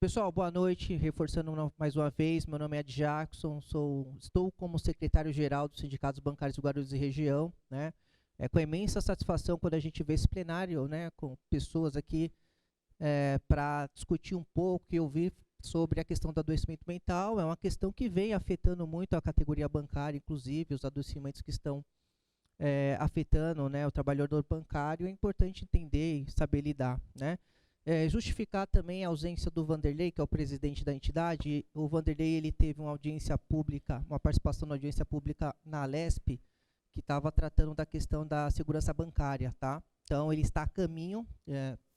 Pessoal, boa noite. Reforçando mais uma vez, meu nome é Ed Jackson, estou como secretário-geral dos Sindicatos Bancários do Guarulhos e Região, né? É com imensa satisfação quando a gente vê esse plenário, né, com pessoas aqui para discutir um pouco e ouvir sobre a questão do adoecimento mental. É uma questão que vem afetando muito a categoria bancária, inclusive os adoecimentos que estão afetando, né, o trabalhador bancário. É importante entender e saber lidar, né? Justificar também a ausência do Vanderlei, que é o presidente da entidade. O Vanderlei ele teve uma audiência pública, uma participação na audiência pública na Alesp, que estava tratando da questão da segurança bancária, tá? Então ele está a caminho,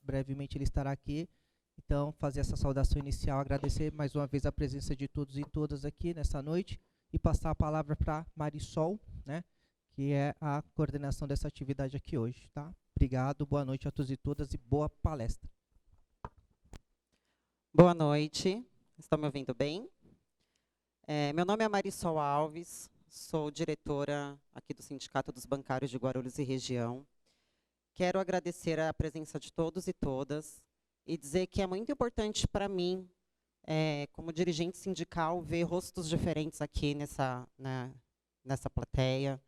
brevemente ele estará aqui. Então, fazer essa saudação inicial, agradecer mais uma vez a presença de todos e todas aqui nessa noite e passar a palavra para Marisol, né, que é a coordenação dessa atividade aqui hoje, tá? Obrigado, boa noite a todos e todas e boa palestra. Boa noite, estão me ouvindo bem? Meu nome é Marisol Alves, sou diretora aqui do Sindicato dos Bancários de Guarulhos e Região. Quero agradecer a presença de todos e todas e dizer que é muito importante para mim, como dirigente sindical, ver rostos diferentes aqui nessa plateia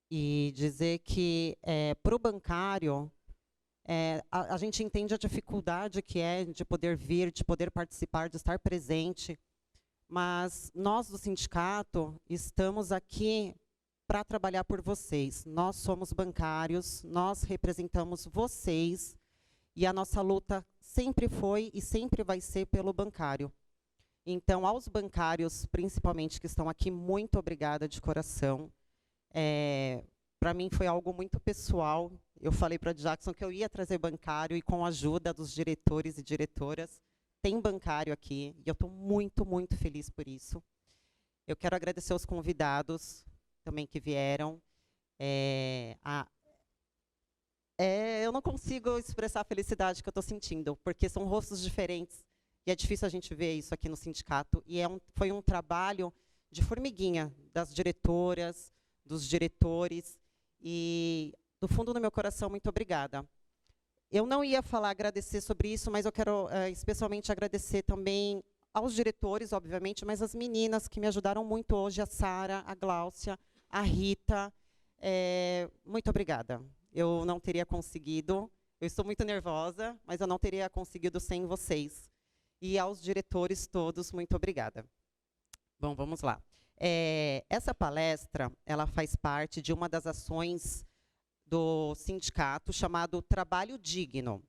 e dizer que, para o bancário, a gente entende a dificuldade que é de poder vir, de poder participar, de estar presente, mas nós do sindicato estamos aqui para trabalhar por vocês. Nós somos bancários, nós representamos vocês e a nossa luta sempre foi e sempre vai ser pelo bancário. Então, aos bancários, principalmente, que estão aqui, muito obrigada de coração. Para mim foi algo muito pessoal. Eu falei para Jackson que eu ia trazer bancário e com a ajuda dos diretores e diretoras, tem bancário aqui e eu estou muito, muito feliz por isso. Eu quero agradecer aos convidados também que vieram. Eu não consigo expressar a felicidade que eu estou sentindo, porque são rostos diferentes e é difícil a gente ver isso aqui no sindicato. E foi um trabalho de formiguinha das diretoras, dos diretores, e do fundo do meu coração, muito obrigada. Eu não ia agradecer sobre isso, mas eu quero especialmente agradecer também aos diretores, obviamente, mas as meninas que me ajudaram muito hoje, a Sara, a Gláucia, a Rita. Muito obrigada. Eu não teria conseguido, eu estou muito nervosa, mas eu não teria conseguido sem vocês. E aos diretores todos, muito obrigada. Bom, vamos lá. Essa palestra, ela faz parte de uma das ações do sindicato chamado Trabalho Digno.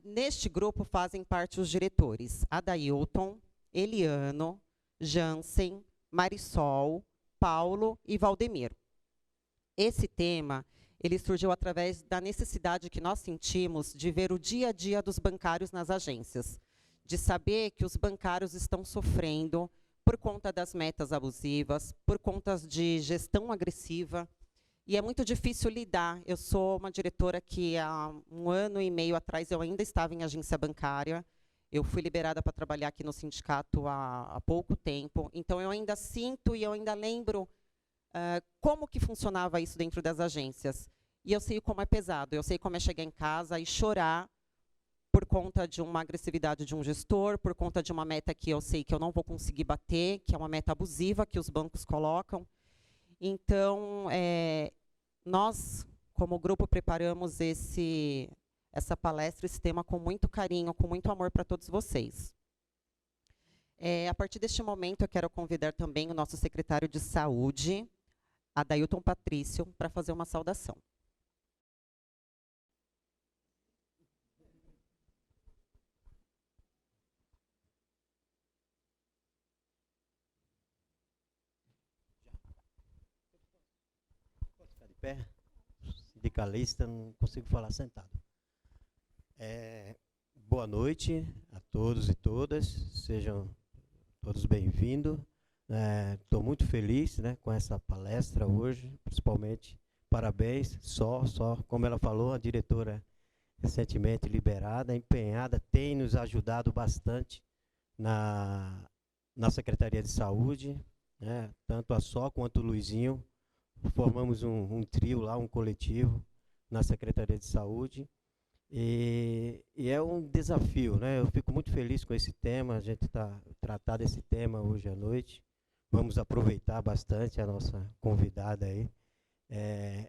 Neste grupo fazem parte os diretores Adailton, Eliano, Jansen, Marisol, Paulo e Valdemir. Esse tema ele surgiu através da necessidade que nós sentimos de ver o dia a dia dos bancários nas agências, de saber que os bancários estão sofrendo por conta das metas abusivas, por conta de gestão agressiva, e é muito difícil lidar. Eu sou uma diretora que há 1 ano e meio atrás eu ainda estava em agência bancária, eu fui liberada para trabalhar aqui no sindicato há pouco tempo, então eu ainda sinto e eu ainda lembro como que funcionava isso dentro das agências. E eu sei como é pesado, eu sei como é chegar em casa e chorar por conta de uma agressividade de um gestor, por conta de uma meta que eu sei que eu não vou conseguir bater, que é uma meta abusiva que os bancos colocam. Então, nós, como grupo, preparamos essa palestra, esse tema com muito carinho, com muito amor para todos vocês. A partir deste momento, eu quero convidar também o nosso secretário de Saúde, Adailton Patrício, para fazer uma saudação. Pé, sindicalista, não consigo falar sentado. Boa noite a todos e todas, sejam todos bem-vindos. Estou muito feliz, né, com essa palestra hoje, principalmente parabéns, como ela falou, a diretora recentemente liberada, empenhada, tem nos ajudado bastante na Secretaria de Saúde, né, tanto a Só quanto o Luizinho. Formamos um trio lá, um coletivo, na Secretaria de Saúde. E é um desafio, né? Eu fico muito feliz com esse tema, a gente está tratando desse tema hoje à noite. Vamos aproveitar bastante a nossa convidada aí.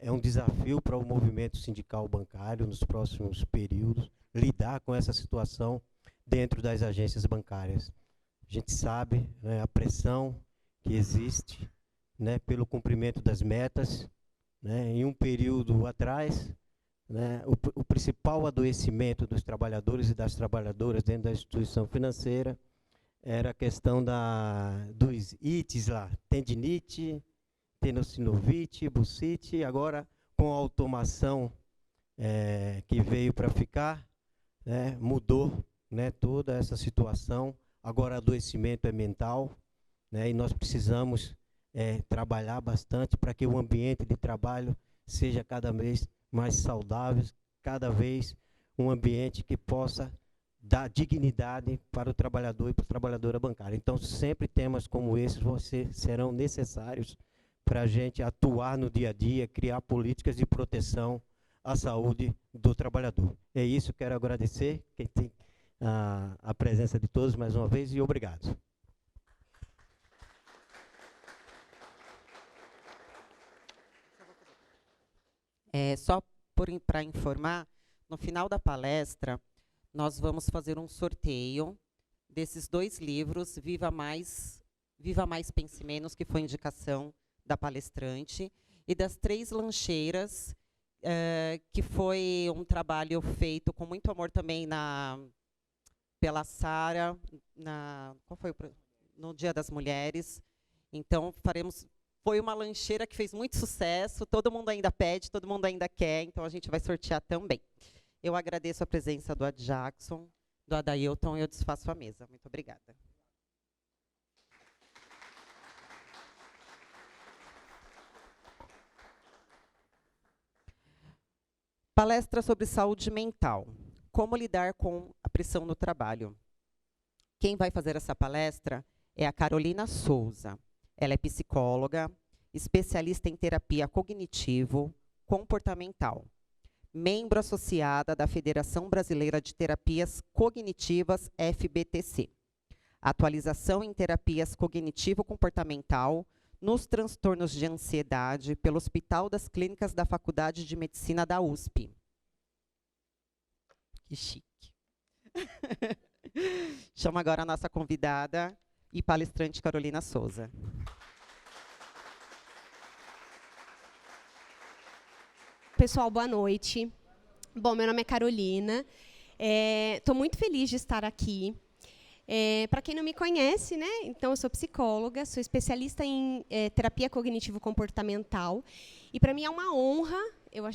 É um desafio para o movimento sindical bancário nos próximos períodos, lidar com essa situação dentro das agências bancárias. A gente sabe, né, a pressão que existe, né, pelo cumprimento das metas, né, em um período atrás, né, o principal adoecimento dos trabalhadores e das trabalhadoras dentro da instituição financeira era a questão dos ites lá, tendinite, tenossinovite, bursite. Agora, com a automação que veio para ficar, né, mudou, né, toda essa situação. Agora, adoecimento é mental, né, e nós precisamos trabalhar bastante para que o ambiente de trabalho seja cada vez mais saudável, cada vez um ambiente que possa dar dignidade para o trabalhador e para a trabalhadora bancária. Então, sempre temas como esses serão necessários para a gente atuar no dia a dia, criar políticas de proteção à saúde do trabalhador. É isso, quero agradecer a presença de todos mais uma vez e obrigado. Só para informar, no final da palestra, nós vamos fazer um sorteio desses 2 livros, Viva Mais, Pense Menos, que foi indicação da palestrante, e das 3 lancheiras, que foi um trabalho feito com muito amor também pela Sara, no Dia das Mulheres. Então, foi uma lancheira que fez muito sucesso, todo mundo ainda pede, todo mundo ainda quer, então a gente vai sortear também. Eu agradeço a presença do Jackson, do Adailton, e eu desfaço a mesa. Muito obrigada. Palestra sobre saúde mental. Como lidar com a pressão no trabalho. Quem vai fazer essa palestra é a Carolina Souza. Ela é psicóloga, especialista em terapia cognitivo-comportamental, membro associada da Federação Brasileira de Terapias Cognitivas, FBTC. Atualização em terapias cognitivo-comportamental nos transtornos de ansiedade pelo Hospital das Clínicas da Faculdade de Medicina da USP. Que chique. Chamo agora a nossa convidada e palestrante Carolina Souza. Pessoal, boa noite. Bom, meu nome é Carolina. Estou muito feliz de estar aqui. Para quem não me conhece, né? Então, eu sou psicóloga, sou especialista em terapia cognitivo-comportamental. E, para mim, é uma honra,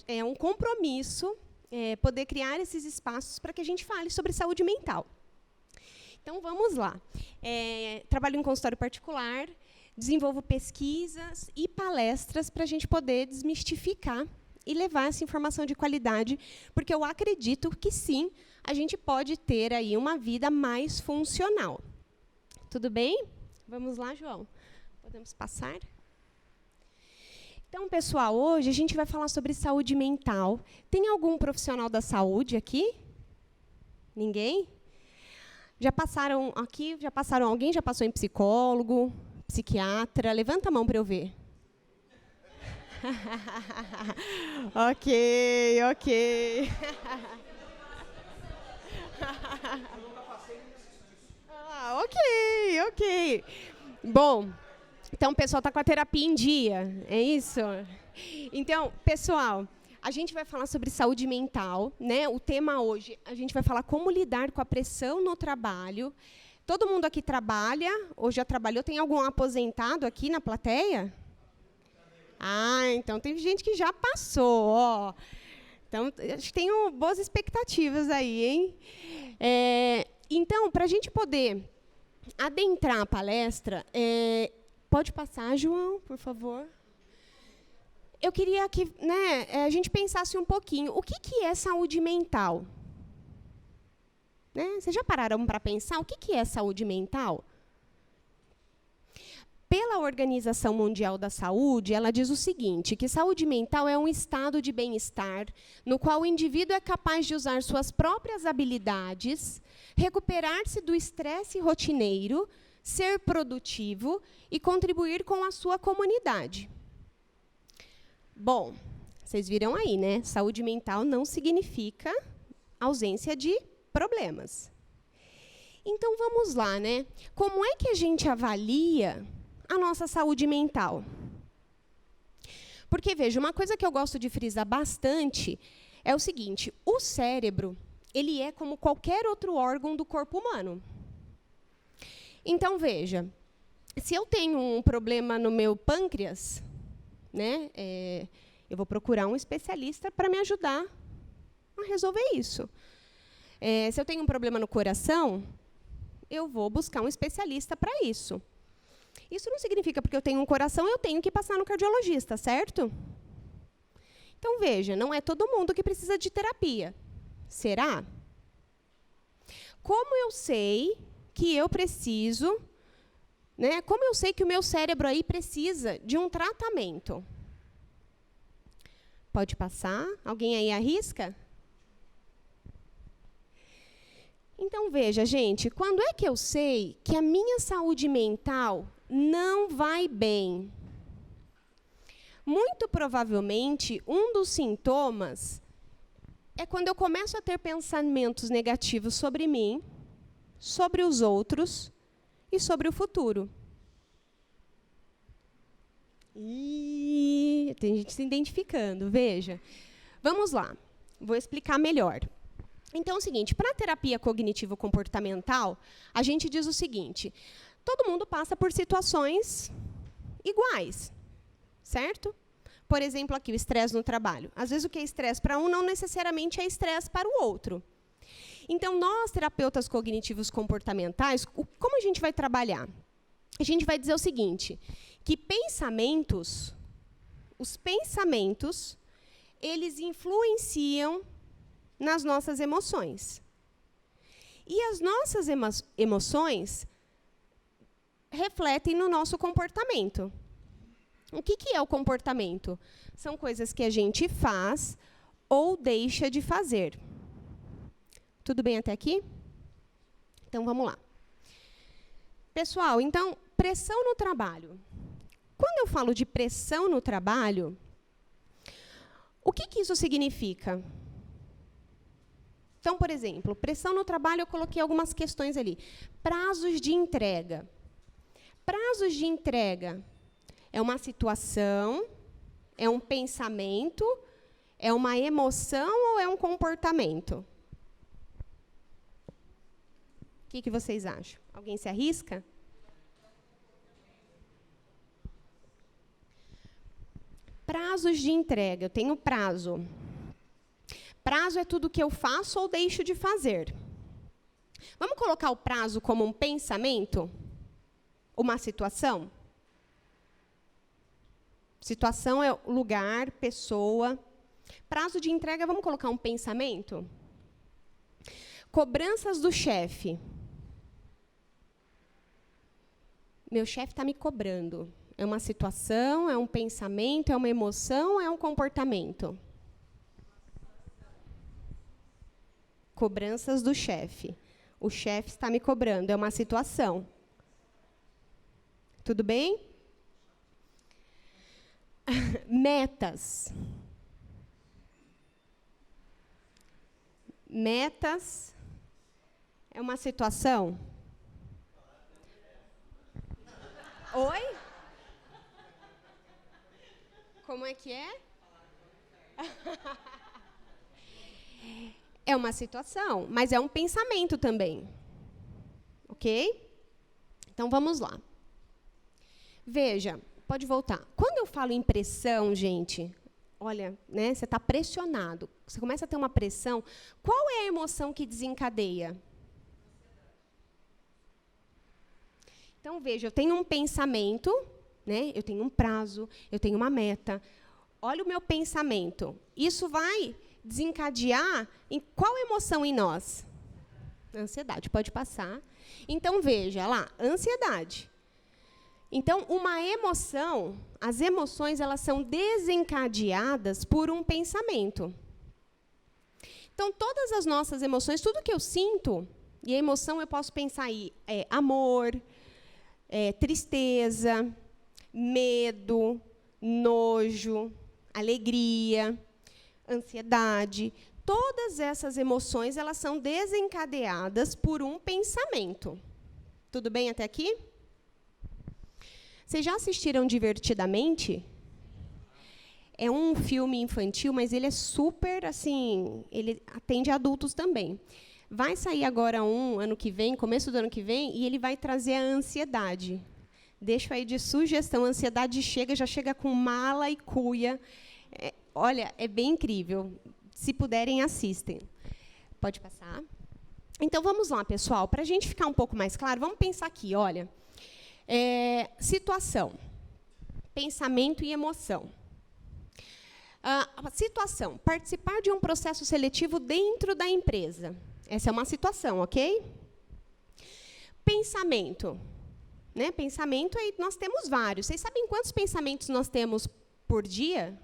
é um compromisso poder criar esses espaços para que a gente fale sobre saúde mental. Então, vamos lá. Trabalho em consultório particular, desenvolvo pesquisas e palestras para a gente poder desmistificar e levar essa informação de qualidade, porque eu acredito que, sim, a gente pode ter aí uma vida mais funcional. Tudo bem? Vamos lá, João. Podemos passar? Então, pessoal, hoje a gente vai falar sobre saúde mental. Tem algum profissional da saúde aqui? Ninguém? Já passaram aqui? Já passaram? Alguém já passou em psicólogo, psiquiatra? Levanta a mão para eu ver. Ok. Ok. Bom, então o pessoal está com a terapia em dia, é isso? Então, pessoal, a gente vai falar sobre saúde mental, né? O tema hoje, a gente vai falar como lidar com a pressão no trabalho. Todo mundo aqui trabalha, ou já trabalhou? Tem algum aposentado aqui na plateia? Então tem gente que já passou, ó. Então, acho que tenho boas expectativas aí, hein? Então, para a gente poder adentrar a palestra, pode passar, João, por favor? Eu queria que a gente pensasse um pouquinho, o que é saúde mental? Né? Vocês já pararam para pensar o que é saúde mental? pela Organização Mundial da Saúde, ela diz o seguinte, que saúde mental é um estado de bem-estar no qual o indivíduo é capaz de usar suas próprias habilidades, recuperar-se do estresse rotineiro, ser produtivo e contribuir com a sua comunidade. Bom, vocês viram aí, né? Saúde mental não significa ausência de problemas. Então, vamos lá, né? Como é que a gente avalia a nossa saúde mental? Porque, veja, uma coisa que eu gosto de frisar bastante é o seguinte, o cérebro, ele é como qualquer outro órgão do corpo humano. Então, veja, se eu tenho um problema no meu pâncreas, né, eu vou procurar um especialista para me ajudar a resolver isso. Se eu tenho um problema no coração, eu vou buscar um especialista para isso. Isso não significa porque eu tenho um coração, eu tenho que passar no cardiologista, certo? Então, veja, não é todo mundo que precisa de terapia. Será? Como eu sei que eu preciso, né? Como eu sei que o meu cérebro aí precisa de um tratamento? Pode passar? Alguém aí arrisca? Então, veja, gente, quando é que eu sei que a minha saúde mental não vai bem? Muito provavelmente, um dos sintomas é quando eu começo a ter pensamentos negativos sobre mim, sobre os outros e sobre o futuro. E tem gente se identificando, veja. Vamos lá, vou explicar melhor. Então, é o seguinte, para a terapia cognitivo-comportamental, a gente diz o seguinte, todo mundo passa por situações iguais, certo? Por exemplo, aqui, o estresse no trabalho. Às vezes, o que é estresse para um não necessariamente é estresse para o outro. Então, nós, terapeutas cognitivos comportamentais, como a gente vai trabalhar? A gente vai dizer o seguinte, que os pensamentos, eles influenciam nas nossas emoções. E as nossas emoções refletem no nosso comportamento. O que é o comportamento? São coisas que a gente faz ou deixa de fazer. Tudo bem até aqui? Então, vamos lá. Pessoal, então, pressão no trabalho. Quando eu falo de pressão no trabalho, o que isso significa? Então, por exemplo, pressão no trabalho, eu coloquei algumas questões ali. Prazos de entrega. Prazos de entrega é uma situação, é um pensamento, é uma emoção ou é um comportamento? O que vocês acham? Alguém se arrisca? Prazos de entrega. Eu tenho prazo. Prazo é tudo que eu faço ou deixo de fazer. Vamos colocar o prazo como um pensamento? Uma situação? Situação é lugar, pessoa. Prazo de entrega, vamos colocar um pensamento? Cobranças do chefe. Meu chefe está me cobrando. É uma situação, é um pensamento, é uma emoção, é um comportamento? Cobranças do chefe. O chefe está me cobrando, é uma situação. Tudo bem? Metas. Metas é uma situação? Oi? Como é que é? É uma situação, mas é um pensamento também. Ok? Então, vamos lá. Veja, pode voltar. Quando eu falo em pressão, gente, olha, né, você está pressionado. Você começa a ter uma pressão. Qual é a emoção que desencadeia? Então, veja, eu tenho um pensamento, né, eu tenho um prazo, eu tenho uma meta. Olha o meu pensamento. Isso vai desencadear em qual emoção em nós? Ansiedade, pode passar. Então, veja lá, ansiedade. Então, uma emoção, as emoções, elas são desencadeadas por um pensamento. Então, todas as nossas emoções, tudo que eu sinto, e a emoção eu posso pensar aí, amor, tristeza, medo, nojo, alegria, ansiedade. Todas essas emoções, elas são desencadeadas por um pensamento. Tudo bem até aqui? Vocês já assistiram Divertidamente? É um filme infantil, mas ele é super, assim, ele atende a adultos também. Vai sair agora ano que vem, começo do ano que vem, e ele vai trazer a ansiedade. Deixo aí de sugestão, a ansiedade já chega com mala e cuia. Olha, é bem incrível. Se puderem, assistem. Pode passar. Então, vamos lá, pessoal. Para a gente ficar um pouco mais claro, vamos pensar aqui, olha. Situação, pensamento e emoção. Situação, participar de um processo seletivo dentro da empresa. Essa é uma situação, ok? Pensamento. Né? Pensamento, aí nós temos vários. Vocês sabem quantos pensamentos nós temos por dia?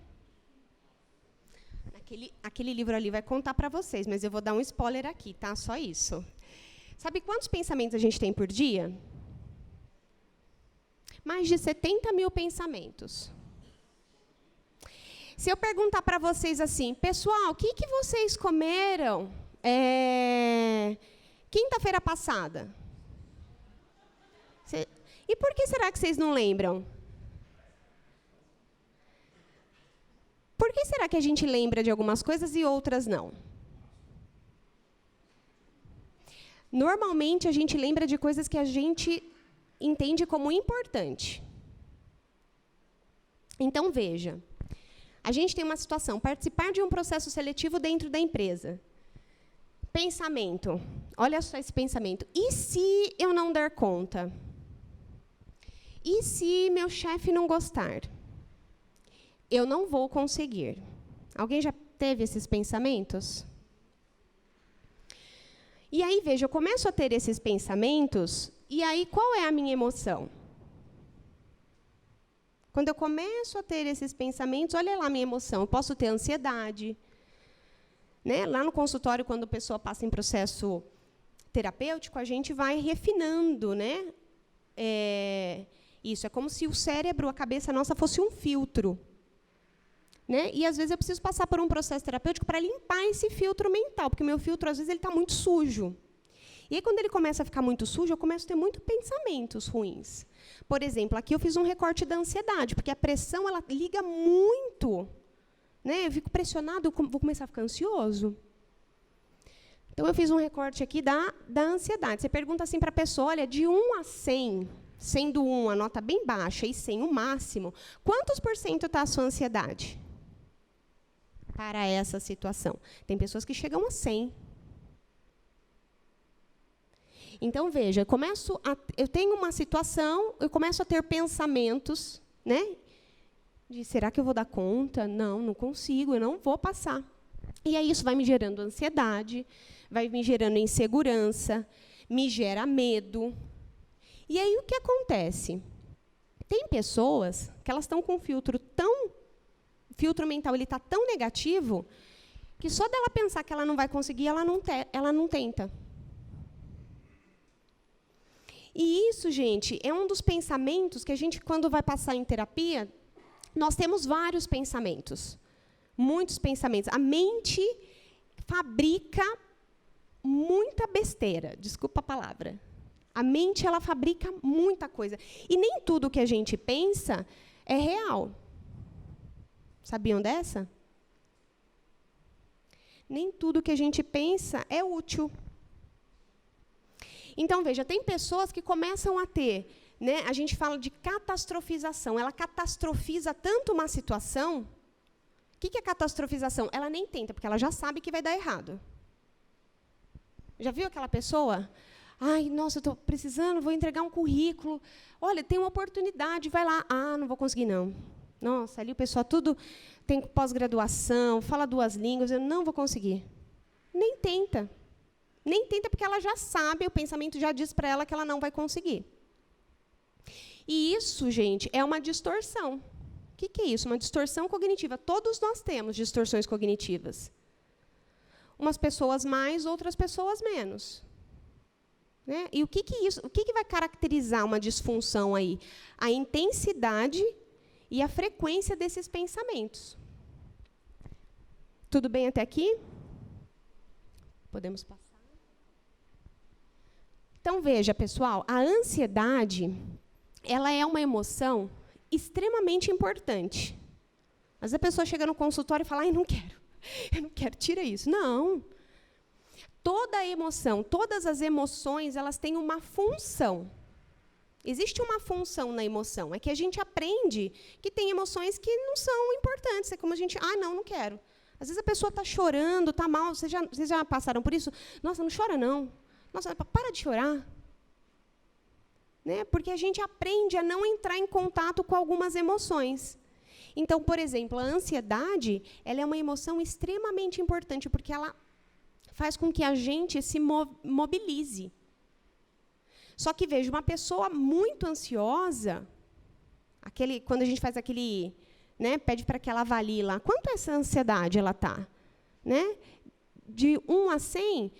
Aquele livro ali vai contar para vocês, mas eu vou dar um spoiler aqui, tá? Só isso. Sabe quantos pensamentos a gente tem por dia? Mais de 70 mil pensamentos. Se eu perguntar para vocês assim, pessoal, o que vocês comeram quinta-feira passada? E por que será que vocês não lembram? Por que será que a gente lembra de algumas coisas e outras não? Normalmente, a gente lembra de coisas que a gente entende como importante. Então, veja. A gente tem uma situação, participar de um processo seletivo dentro da empresa. Pensamento. Olha só esse pensamento. E se eu não der conta? E se meu chefe não gostar? Eu não vou conseguir. Alguém já teve esses pensamentos? E aí, veja, eu começo a ter esses pensamentos, e aí qual é a minha emoção? Quando eu começo a ter esses pensamentos, olha lá a minha emoção. Eu posso ter ansiedade. Né? Lá no consultório, quando a pessoa passa em processo terapêutico, a gente vai refinando. Né? Isso é como se o cérebro, a cabeça nossa, fosse um filtro. Né? E, às vezes, eu preciso passar por um processo terapêutico para limpar esse filtro mental, porque o meu filtro, às vezes, ele está muito sujo. E aí, quando ele começa a ficar muito sujo, eu começo a ter muitos pensamentos ruins. Por exemplo, aqui eu fiz um recorte da ansiedade, porque a pressão ela liga muito. Né? Eu fico pressionado, eu vou começar a ficar ansioso. Então, eu fiz um recorte aqui da ansiedade. Você pergunta assim para a pessoa, olha, de 1 a 100, sendo 1 a nota bem baixa e 100 o máximo, quantos por cento está a sua ansiedade? Para essa situação. Tem pessoas que chegam a 100. Então, veja, eu tenho uma situação, eu começo a ter pensamentos, né? De, será que eu vou dar conta? Não, não consigo, eu não vou passar. E aí isso vai me gerando ansiedade, vai me gerando insegurança, me gera medo. E aí o que acontece? Tem pessoas que elas estão com o filtro mental ele está tão negativo, que só dela pensar que ela não vai conseguir, ela não tenta. E isso, gente, é um dos pensamentos que a gente, quando vai passar em terapia, nós temos vários pensamentos. Muitos pensamentos. A mente fabrica muita besteira. Desculpa a palavra. A mente, ela fabrica muita coisa. E nem tudo que a gente pensa é real. Sabiam dessa? Nem tudo que a gente pensa é útil. Então, veja, tem pessoas que começam a ter, né, a gente fala de catastrofização. Ela catastrofiza tanto uma situação. O que é catastrofização? Ela nem tenta, porque ela já sabe que vai dar errado. Já viu aquela pessoa? Ai, nossa, eu estou precisando, vou entregar um currículo. Olha, tem uma oportunidade, vai lá. Ah, não vou conseguir, não. Nossa, ali o pessoal tudo tem pós-graduação, fala 2 línguas, eu não vou conseguir. Nem tenta. Nem tenta, porque ela já sabe, o pensamento já diz para ela que ela não vai conseguir. E isso, gente, é uma distorção. O que é isso? Uma distorção cognitiva. Todos nós temos distorções cognitivas. Umas pessoas mais, outras pessoas menos. Né? E o que vai caracterizar uma disfunção aí? A intensidade e a frequência desses pensamentos. Tudo bem até aqui? Podemos passar? Então, veja, pessoal, a ansiedade, ela é uma emoção extremamente importante. Às vezes a pessoa chega no consultório e fala, ai, não quero, eu não quero, tira isso. Não. Toda emoção, todas as emoções, elas têm uma função. Existe uma função na emoção. É que a gente aprende que tem emoções que não são importantes. É como a gente, não quero. Às vezes a pessoa está chorando, está mal. Vocês já passaram por isso? Nossa, não chora, não. Nossa, para de chorar. Né? Porque a gente aprende a não entrar em contato com algumas emoções. Então, por exemplo, a ansiedade, ela é uma emoção extremamente importante, porque ela faz com que a gente se mobilize. Só que, veja, uma pessoa muito ansiosa, quando a gente faz aquele, né, pede para que ela avalie lá, quanto essa ansiedade ela está? Né? De 1 a 100,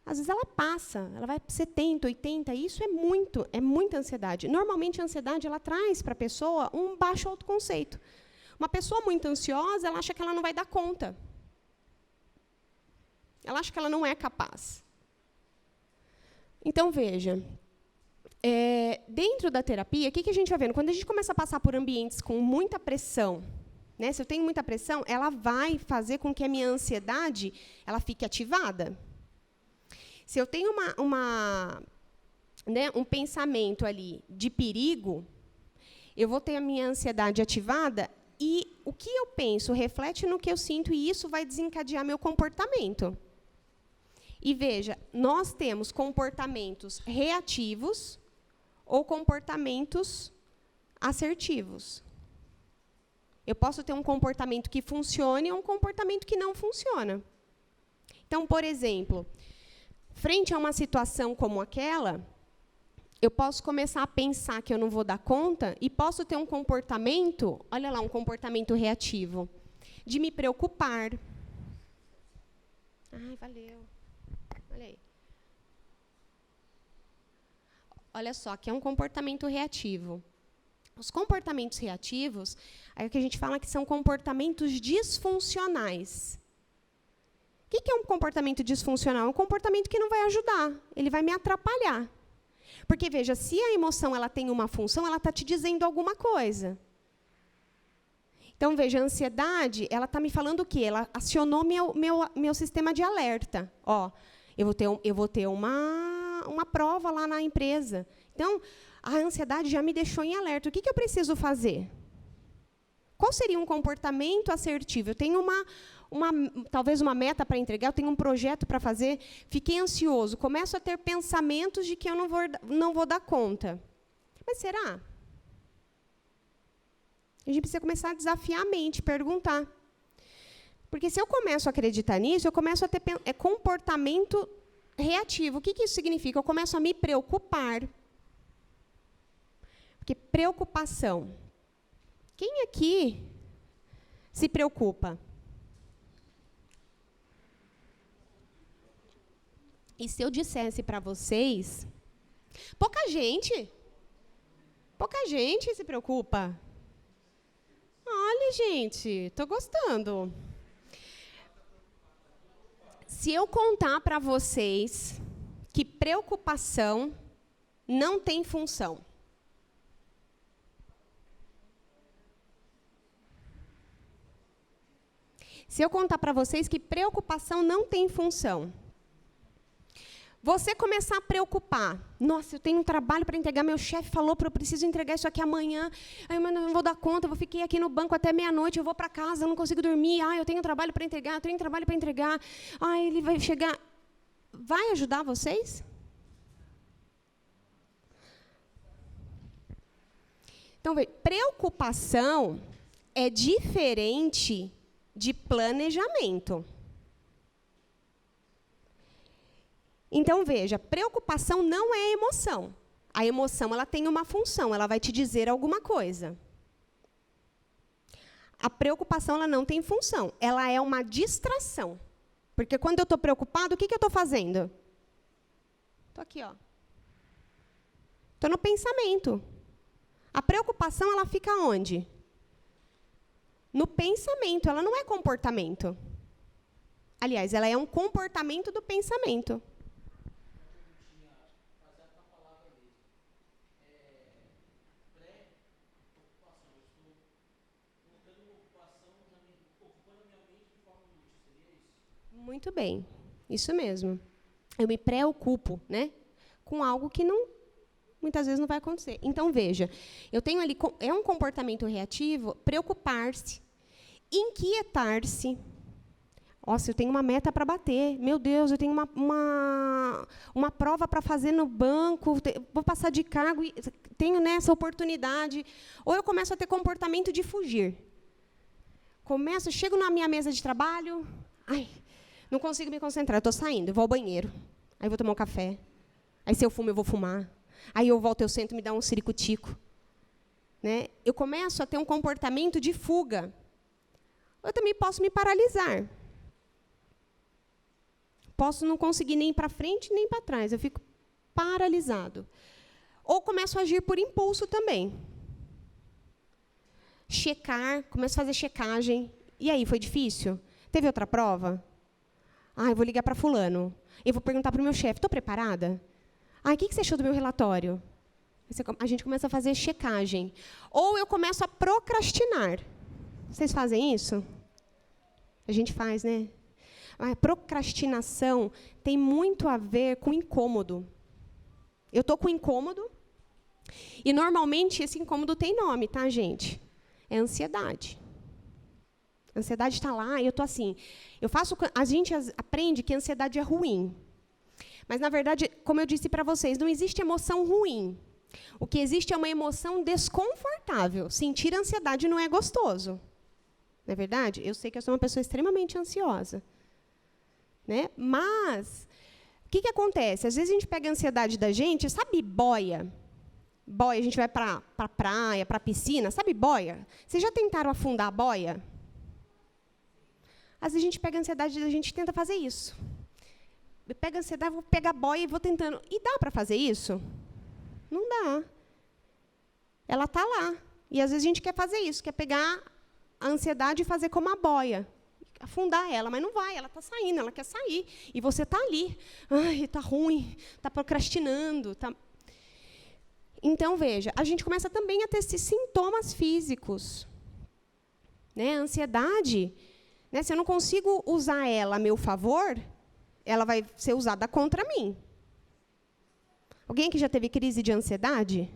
às vezes ela passa, ela vai para 70, 80, isso é muita ansiedade. Normalmente, a ansiedade ela traz para a pessoa um baixo autoconceito. Uma pessoa muito ansiosa, ela acha que ela não vai dar conta. Ela acha que ela não é capaz. Então, veja, dentro da terapia, o que a gente vai vendo? Quando a gente começa a passar por ambientes com muita pressão, né, se eu tenho muita pressão, ela vai fazer com que a minha ansiedade ela fique ativada. Se eu tenho um pensamento ali de perigo, eu vou ter a minha ansiedade ativada e o que eu penso reflete no que eu sinto e isso vai desencadear meu comportamento. E veja, nós temos comportamentos reativos ou comportamentos assertivos. Eu posso ter um comportamento que funcione ou um comportamento que não funciona. Então, por exemplo, frente a uma situação como aquela, eu posso começar a pensar que eu não vou dar conta e posso ter um comportamento, olha lá, um comportamento reativo, de me preocupar. Ai, valeu. Olha aí. Olha só, aqui é um comportamento reativo. Os comportamentos reativos, é o que a gente fala que são comportamentos disfuncionais. O que é um comportamento disfuncional? É um comportamento que não vai ajudar, ele vai me atrapalhar. Porque, veja, se a emoção ela tem uma função, ela está te dizendo alguma coisa. Então, veja, a ansiedade, ela está me falando o quê? Ela acionou meu sistema de alerta. Ó, eu vou ter uma prova lá na empresa. Então, a ansiedade já me deixou em alerta. O que eu preciso fazer? Qual seria um comportamento assertivo? Eu tenho talvez uma meta para entregar, eu tenho um projeto para fazer, fiquei ansioso, começo a ter pensamentos de que eu não vou dar conta. Mas será? A gente precisa começar a desafiar a mente, perguntar. Porque se eu começo a acreditar nisso, eu começo a ter comportamento reativo. O que isso significa? Eu começo a me preocupar. Porque preocupação. Quem aqui se preocupa? E se eu dissesse para vocês, pouca gente se preocupa. Olha, gente, estou gostando. Se eu contar para vocês que preocupação não tem função. Se eu contar para vocês que preocupação não tem função. Você começar a preocupar. Nossa, eu tenho um trabalho para entregar, meu chefe falou que eu preciso entregar isso aqui amanhã. Ai, mas não vou dar conta, eu fiquei aqui no banco até meia-noite, eu vou para casa, eu não consigo dormir. Ai, eu tenho trabalho para entregar, eu tenho trabalho para entregar. Ai, ele vai chegar. Vai ajudar vocês? Então, preocupação é diferente de planejamento. Então, veja, preocupação não é emoção. A emoção, ela tem uma função, ela vai te dizer alguma coisa. A preocupação, ela não tem função, ela é uma distração. Porque quando eu estou preocupado, o que eu estou fazendo? Estou aqui, ó. Estou no pensamento. A preocupação, ela fica onde? No pensamento, ela não é comportamento. Aliás, ela é um comportamento do pensamento. Muito bem, isso mesmo. Eu me preocupo, né, com algo que muitas vezes não vai acontecer. Então, veja, eu tenho ali, é um comportamento reativo, preocupar-se, inquietar-se. Nossa, eu tenho uma meta para bater. Meu Deus, eu tenho uma prova para fazer no banco, vou passar de cargo, e tenho nessa oportunidade. Ou eu começo a ter comportamento de fugir. Chego na minha mesa de trabalho, não consigo me concentrar, estou saindo, vou ao banheiro. Aí vou tomar um café. Aí se eu fumo, eu vou fumar. Aí eu volto, eu sento, me dá um ciricutico. Né? Eu começo a ter um comportamento de fuga. Eu também posso me paralisar. Posso não conseguir nem ir para frente, nem para trás. Eu fico paralisado. Ou começo a agir por impulso também. Começo a fazer checagem. E aí, foi difícil? Teve outra prova? Eu vou ligar para fulano. Eu vou perguntar para o meu chefe, estou preparada? O que você achou do meu relatório? A gente começa a fazer checagem. Ou eu começo a procrastinar. Vocês fazem isso? A gente faz, né? A procrastinação tem muito a ver com incômodo. Eu estou com incômodo, e normalmente esse incômodo tem nome, tá, gente? É ansiedade. A ansiedade está lá, e eu estou assim. A gente aprende que a ansiedade é ruim. Mas, na verdade, como eu disse para vocês, não existe emoção ruim. O que existe é uma emoção desconfortável. Sentir ansiedade não é gostoso. Não é verdade? Eu sei que eu sou uma pessoa extremamente ansiosa. Né? Mas, o que acontece? Às vezes a gente pega a ansiedade da gente, sabe boia? Boia, a gente vai para a praia, para a piscina, sabe boia? Vocês já tentaram afundar a boia? Às vezes a gente pega a ansiedade da gente e tenta fazer isso. Eu pego a ansiedade, vou pegar a boia e vou tentando. E dá para fazer isso? Não dá. Ela está lá. E às vezes a gente quer fazer isso, quer pegar a ansiedade e fazer como a boia. Afundar ela, mas não vai, ela está saindo, ela quer sair. E você está ali. Está ruim, está procrastinando. Então, veja, a gente começa também a ter esses sintomas físicos. Né? A ansiedade, né? Se eu não consigo usar ela a meu favor, ela vai ser usada contra mim. Alguém aqui já teve crise de ansiedade?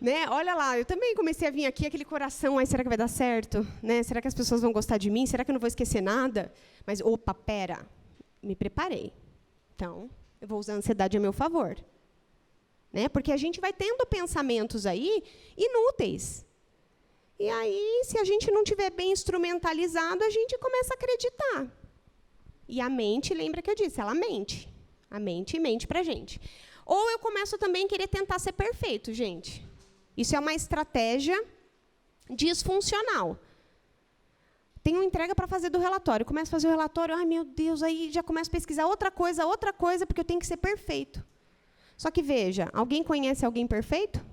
Né? Olha lá, eu também comecei a vir aqui, aquele coração, será que vai dar certo? Né? Será que as pessoas vão gostar de mim? Será que eu não vou esquecer nada? Mas, opa, pera, me preparei. Então, eu vou usar a ansiedade a meu favor. Né? Porque a gente vai tendo pensamentos aí inúteis. E aí, se a gente não tiver bem instrumentalizado, a gente começa a acreditar. E a mente, lembra que eu disse, ela mente. A mente mente para a gente. Ou eu começo também a querer tentar ser perfeito, gente. Isso é uma estratégia disfuncional. Tenho uma entrega para fazer do relatório. Começo a fazer o relatório, meu Deus, aí já começo a pesquisar outra coisa, porque eu tenho que ser perfeito. Só que, veja, alguém conhece alguém perfeito?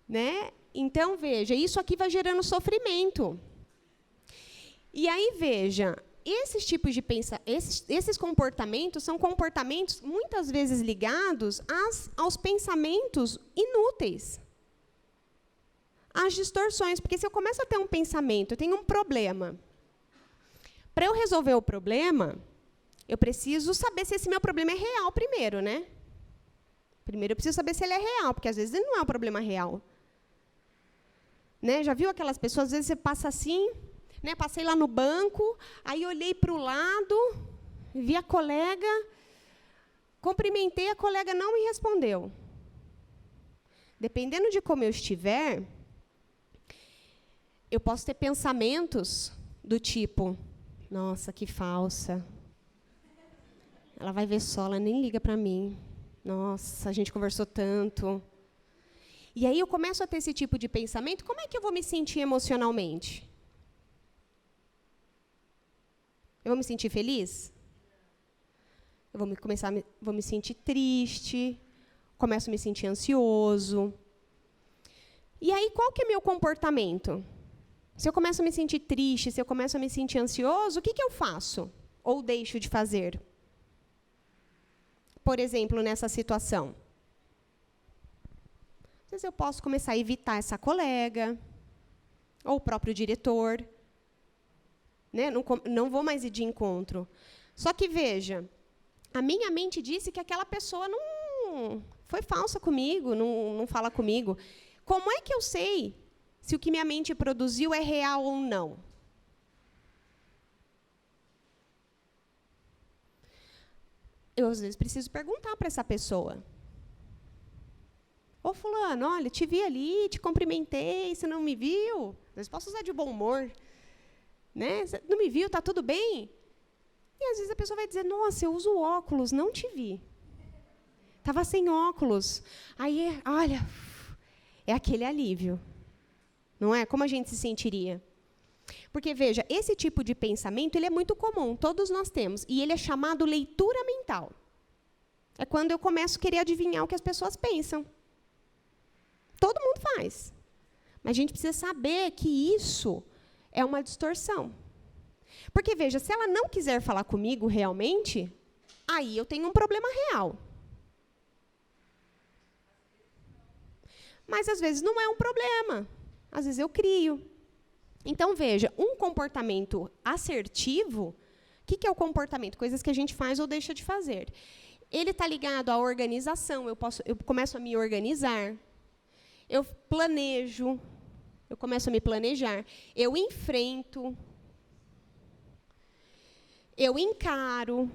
Né? Então, veja, isso aqui vai gerando sofrimento. E aí, veja, esses tipos de esses comportamentos são comportamentos muitas vezes ligados aos pensamentos inúteis, às distorções. Porque se eu começo a ter um pensamento, eu tenho um problema. Para eu resolver o problema, eu preciso saber se esse meu problema é real primeiro, né? Primeiro eu preciso saber se ele é real, porque às vezes ele não é um problema real. Né? Já viu aquelas pessoas, às vezes você passa assim, né? Passei lá no banco, aí olhei para o lado, vi a colega, cumprimentei, a colega não me respondeu. dependendo de como eu estiver, eu posso ter pensamentos do tipo, nossa, que falsa. Ela vai ver só, ela nem liga para mim. Nossa, a gente conversou tanto. E aí eu começo a ter esse tipo de pensamento, como é que eu vou me sentir emocionalmente? Eu vou me sentir feliz? Eu vou me sentir triste, começo a me sentir ansioso. E aí, qual que é meu comportamento? Se eu começo a me sentir triste, se eu começo a me sentir ansioso, o que eu faço? Ou deixo de fazer? Por exemplo, nessa situação. Às vezes eu posso começar a evitar essa colega, ou o próprio diretor. Né? Não vou mais ir de encontro. Só que, veja, a minha mente disse que aquela pessoa não foi falsa comigo, não fala comigo. Como é que eu sei se o que minha mente produziu é real ou não? Eu, às vezes, preciso perguntar para essa pessoa. Ô, fulano, olha, te vi ali, te cumprimentei, você não me viu? Às vezes posso usar de bom humor. Né? Você não me viu, está tudo bem? E, às vezes, a pessoa vai dizer, nossa, eu uso óculos, não te vi. Estava sem óculos. Aí, olha, é aquele alívio. Não é? Como a gente se sentiria? Porque, veja, esse tipo de pensamento ele é muito comum, todos nós temos, e ele é chamado leitura mental. É quando eu começo a querer adivinhar o que as pessoas pensam. Todo mundo faz. Mas a gente precisa saber que isso é uma distorção. Porque, veja, se ela não quiser falar comigo realmente, aí eu tenho um problema real. Mas, às vezes, não é um problema. Às vezes, eu crio. Então, veja, um comportamento assertivo, o que é o comportamento? Coisas que a gente faz ou deixa de fazer. Ele está ligado à organização, eu começo a me organizar, eu planejo, eu começo a me planejar, eu enfrento, eu encaro,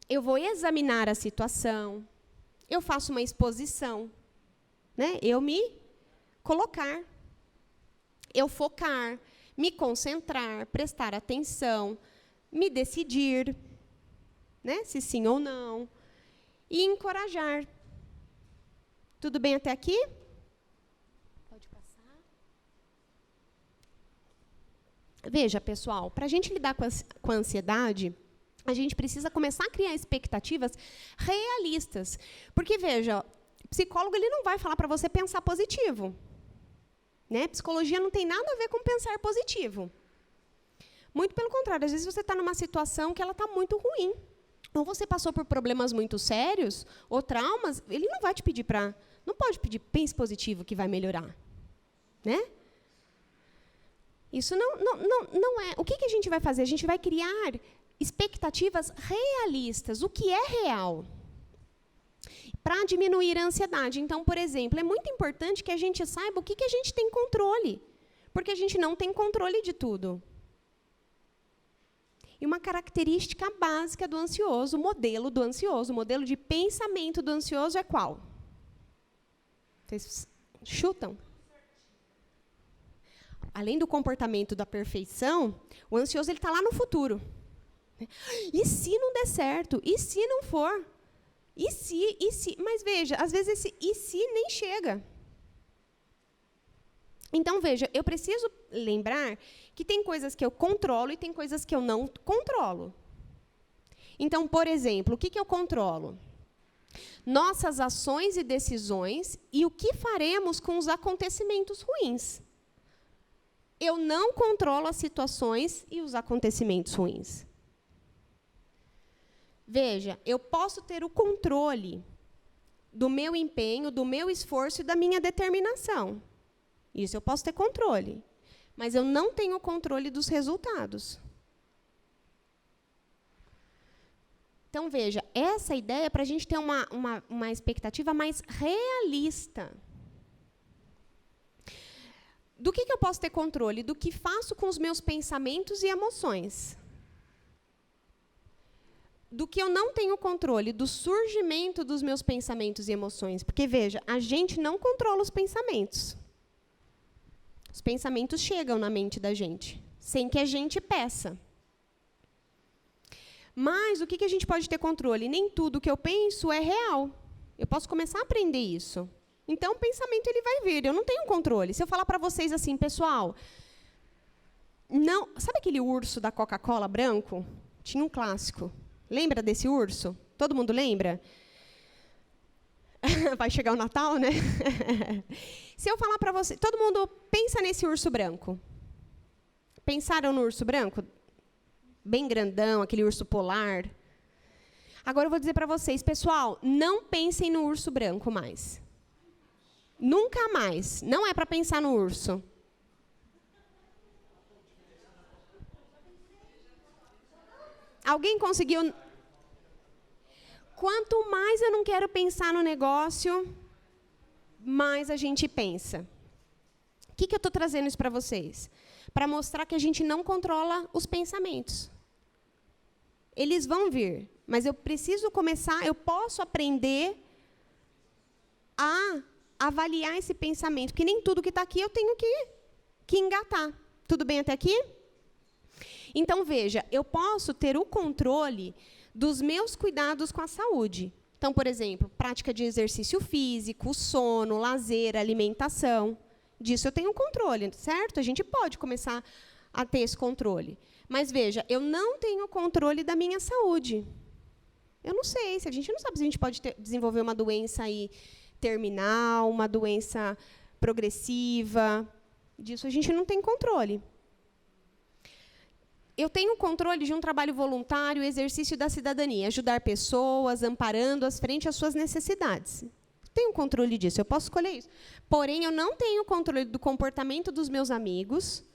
eu vou examinar a situação, eu faço uma exposição, né? Eu me colocar, eu focar, me concentrar, prestar atenção, me decidir, né? Se sim ou não, e encorajar. Tudo bem até aqui? Pode passar. Veja, pessoal, para a gente lidar com a ansiedade, a gente precisa começar a criar expectativas realistas. Porque, veja, o psicólogo ele não vai falar para você pensar positivo. Né? Psicologia não tem nada a ver com pensar positivo. Muito pelo contrário, às vezes você está numa situação que ela está muito ruim. Ou você passou por problemas muito sérios, ou traumas, ele não vai te pedir para... Não pode pedir, pense positivo que vai melhorar. Né? Isso não é... O que a gente vai fazer? A gente vai criar expectativas realistas. O que é real? Para diminuir a ansiedade. Então, por exemplo, é muito importante que a gente saiba o que a gente tem controle. Porque a gente não tem controle de tudo. E uma característica básica do ansioso, o modelo do ansioso, o modelo de pensamento do ansioso é qual? Vocês chutam? Além do comportamento da perfeição, o ansioso está lá no futuro. E se não der certo? E se não for? E se? Mas veja, às vezes esse e se nem chega. Então, veja, eu preciso lembrar que tem coisas que eu controlo e tem coisas que eu não controlo. Então, por exemplo, o que eu controlo? Nossas ações e decisões e o que faremos com os acontecimentos ruins. Eu não controlo as situações e os acontecimentos ruins. Veja, eu posso ter o controle do meu empenho, do meu esforço e da minha determinação. Isso eu posso ter controle. Mas eu não tenho o controle dos resultados. Então, veja, essa ideia é para a gente ter uma expectativa mais realista. Do que eu posso ter controle? Do que faço com os meus pensamentos e emoções. do que eu não tenho controle, do surgimento dos meus pensamentos e emoções. Porque, veja, a gente não controla os pensamentos. Os pensamentos chegam na mente da gente, sem que a gente peça. Mas o que a gente pode ter controle? Nem tudo que eu penso é real. Eu posso começar a aprender isso. Então, o pensamento ele vai vir, eu não tenho controle. Se eu falar para vocês assim, pessoal, não, sabe aquele urso da Coca-Cola branco? Tinha um clássico. Lembra desse urso? Todo mundo lembra? Vai chegar o Natal, né? Se eu falar para você, todo mundo pensa nesse urso branco. Pensaram no urso branco? Bem grandão, aquele urso polar. Agora eu vou dizer para vocês, pessoal, não pensem no urso branco mais. Nunca mais. Não é para pensar no urso. Alguém conseguiu? Quanto mais eu não quero pensar no negócio, mais a gente pensa. O que eu estou trazendo isso para vocês? Para mostrar que a gente não controla os pensamentos. Eles vão vir, mas eu preciso começar, eu posso aprender a avaliar esse pensamento, que nem tudo que está aqui eu tenho que engatar. Tudo bem até aqui? Então, veja, eu posso ter o controle dos meus cuidados com a saúde. Então, por exemplo, prática de exercício físico, sono, lazer, alimentação. Disso eu tenho controle, certo? A gente pode começar a ter esse controle. Mas, veja, eu não tenho controle da minha saúde. Eu não sei, a gente não sabe se a gente pode desenvolver uma doença aí terminal, uma doença progressiva. Disso a gente não tem controle. Eu tenho controle de um trabalho voluntário, exercício da cidadania, ajudar pessoas, amparando-as frente às suas necessidades. Tenho controle disso, eu posso escolher isso. Porém, eu não tenho controle do comportamento dos meus amigos,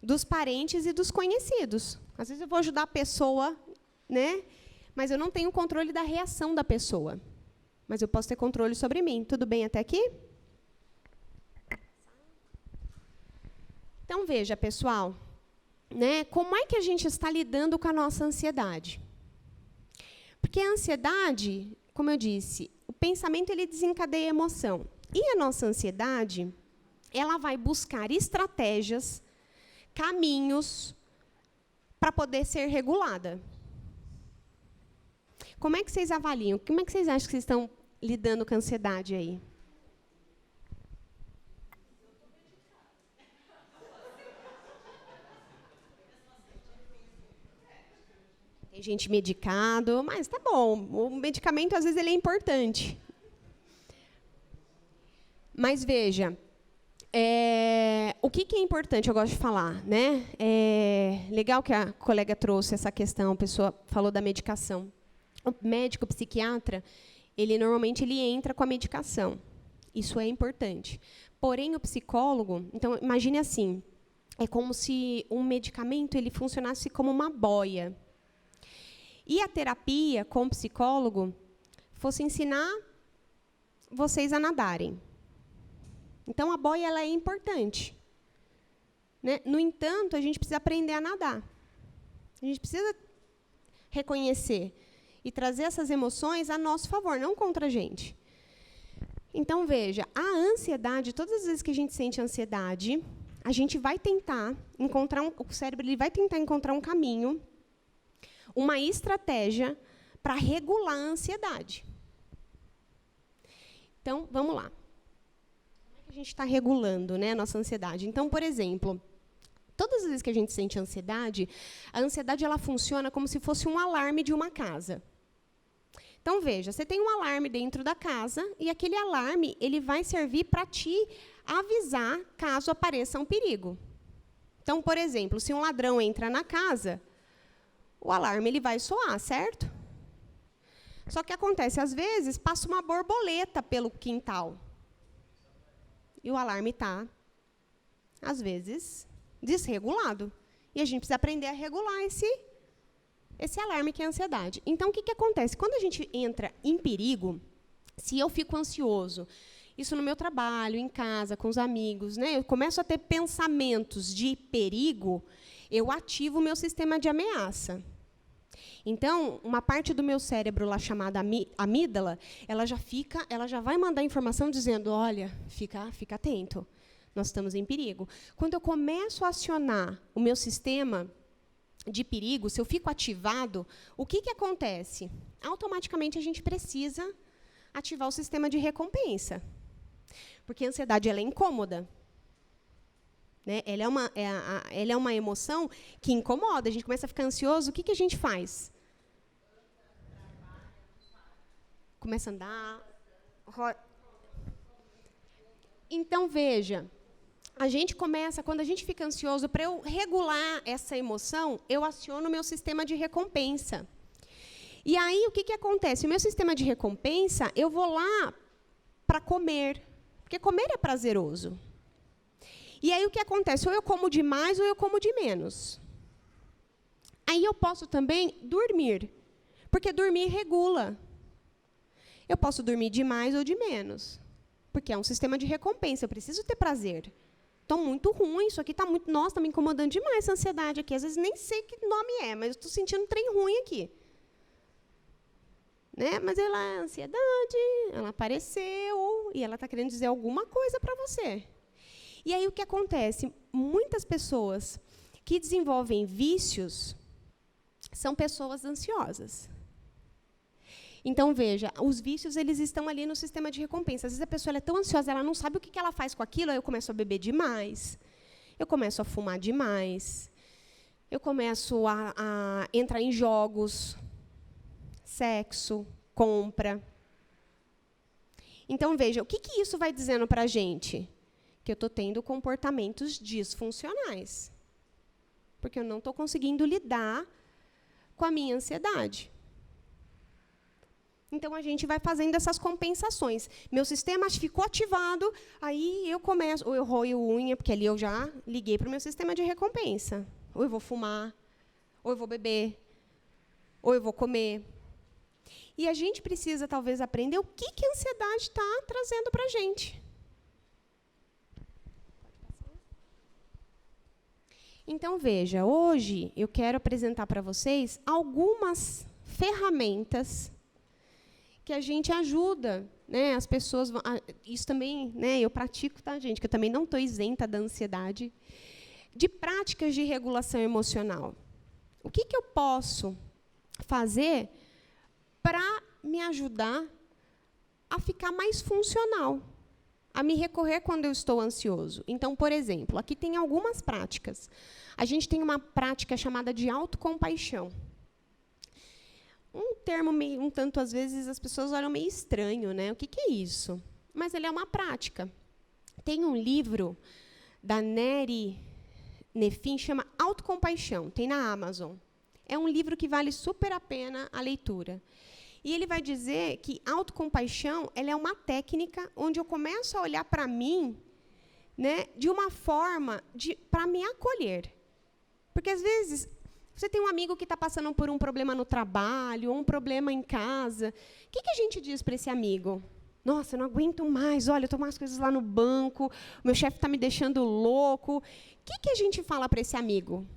dos parentes e dos conhecidos. Às vezes eu vou ajudar a pessoa, né? Mas eu não tenho controle da reação da pessoa. Mas eu posso ter controle sobre mim. Tudo bem até aqui? Então, veja, pessoal, né, como é que a gente está lidando com a nossa ansiedade? Porque a ansiedade, como eu disse, o pensamento ele desencadeia a emoção. E a nossa ansiedade, ela vai buscar estratégias, caminhos para poder ser regulada. Como é que vocês avaliam? Como é que vocês acham que vocês estão lidando com a ansiedade aí? Tem gente medicado, mas tá bom. O medicamento, às vezes, ele é importante. Mas, veja, o que é importante, eu gosto de falar, né? Legal que a colega trouxe essa questão, a pessoa falou da medicação. O médico, o psiquiatra, normalmente ele entra com a medicação. Isso é importante. Porém, o psicólogo, então, imagine assim, é como se um medicamento ele funcionasse como uma boia. E a terapia, com o psicólogo, fosse ensinar vocês a nadarem. Então, a boia ela é importante. Né? No entanto, a gente precisa aprender a nadar. A gente precisa reconhecer e trazer essas emoções a nosso favor, não contra a gente. Então, veja, a ansiedade, todas as vezes que a gente sente ansiedade, a gente vai tentar encontrar, o cérebro ele vai tentar encontrar um caminho, uma estratégia para regular a ansiedade. Então, vamos lá. Como é que a gente está regulando, né, a nossa ansiedade? Então, por exemplo, todas as vezes que a gente sente ansiedade, a ansiedade ela funciona como se fosse um alarme de uma casa. Então, veja, você tem um alarme dentro da casa e aquele alarme ele vai servir para te avisar caso apareça um perigo. Então, por exemplo, se um ladrão entra na casa, o alarme ele vai soar, certo? Só que acontece, às vezes, passa uma borboleta pelo quintal. E o alarme está, às vezes, desregulado. E a gente precisa aprender a regular esse alarme que é a ansiedade. Então, o que acontece? Quando a gente entra em perigo, se eu fico ansioso, isso no meu trabalho, em casa, com os amigos, né, eu começo a ter pensamentos de perigo, eu ativo o meu sistema de ameaça. Então, uma parte do meu cérebro lá chamada amígdala, ela já vai mandar informação dizendo, olha, fica atento, nós estamos em perigo. Quando eu começo a acionar o meu sistema de perigo, se eu fico ativado, o que acontece? Automaticamente a gente precisa ativar o sistema de recompensa. Porque a ansiedade ela é incômoda. Né? Ela é uma emoção que incomoda. A gente começa a ficar ansioso, o que a gente faz? Começa a andar. Então, veja, a gente começa, quando a gente fica ansioso, para eu regular essa emoção, eu aciono o meu sistema de recompensa. E aí, o que acontece? O meu sistema de recompensa, eu vou lá para comer, porque comer é prazeroso. E aí, o que acontece? Ou eu como de mais ou eu como de menos. Aí, eu posso também dormir, porque dormir regula. Eu posso dormir de mais ou de menos, porque é um sistema de recompensa, eu preciso ter prazer. Estou muito ruim, isso aqui está muito... Nossa, está me incomodando demais essa ansiedade aqui. Às vezes nem sei que nome é, mas estou sentindo um trem ruim aqui. Né? Mas ela é ansiedade, ela apareceu, e ela está querendo dizer alguma coisa para você. E aí o que acontece? Muitas pessoas que desenvolvem vícios são pessoas ansiosas. Então, veja, os vícios eles estão ali no sistema de recompensa. Às vezes a pessoa ela é tão ansiosa, ela não sabe o que ela faz com aquilo, aí eu começo a beber demais, eu começo a fumar demais, eu começo a entrar em jogos, sexo, compra. Então, veja, o que isso vai dizendo para a gente? Que eu estou tendo comportamentos disfuncionais. Porque eu não estou conseguindo lidar com a minha ansiedade. Então, a gente vai fazendo essas compensações. Meu sistema ficou ativado, aí eu começo, ou eu roio unha, porque ali eu já liguei para o meu sistema de recompensa. Ou eu vou fumar, ou eu vou beber, ou eu vou comer. E a gente precisa, talvez, aprender o que a ansiedade está trazendo para a gente. Então, veja, hoje eu quero apresentar para vocês algumas ferramentas que a gente ajuda, né, as pessoas... Isso também, né, eu pratico, tá, gente? Que eu também não estou isenta da ansiedade. De práticas de regulação emocional. O que eu posso fazer para me ajudar a ficar mais funcional, a me recorrer quando eu estou ansioso? Então, por exemplo, aqui tem algumas práticas. A gente tem uma prática chamada de autocompaixão. Um termo meio, um tanto, às vezes, as pessoas olham meio estranho, né? O que é isso? Mas ele é uma prática. Tem um livro da Neri Nefin, chama Autocompaixão, tem na Amazon. É um livro que vale super a pena a leitura. E ele vai dizer que autocompaixão ela é uma técnica onde eu começo a olhar para mim, né, de uma forma para me acolher. Porque, às vezes, você tem um amigo que está passando por um problema no trabalho, ou um problema em casa. O que a gente diz para esse amigo? Nossa, eu não aguento mais, olha, eu tomo as coisas lá no banco, o meu chefe está me deixando louco. O que a gente fala para esse amigo?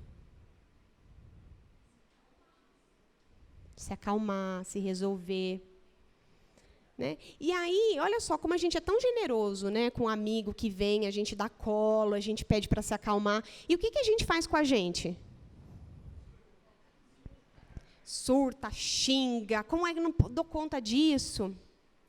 Se acalmar, se resolver. Né? E aí, olha só como a gente é tão generoso, né, com um amigo que vem, a gente dá colo, a gente pede para se acalmar. E o que a gente faz com a gente? Surta, xinga, como é que eu não dou conta disso?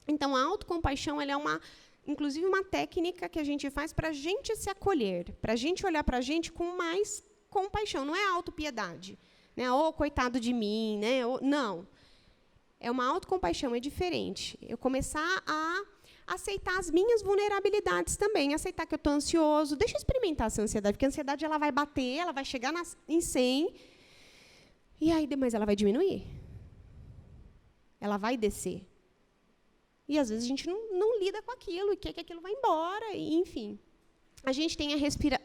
Então, a autocompaixão ela é inclusive uma técnica que a gente faz para a gente se acolher, para a gente olhar para a gente com mais compaixão. Não é autopiedade, né? Oh, coitado de mim, né? Não. É uma autocompaixão, é diferente. Eu começar a aceitar as minhas vulnerabilidades também, aceitar que eu estou ansioso. Deixa eu experimentar essa ansiedade, porque a ansiedade ela vai bater, ela vai chegar em 100, e aí depois ela vai diminuir. Ela vai descer. E, às vezes, a gente não lida com aquilo, e quer que aquilo vá embora, e, enfim. A gente tem a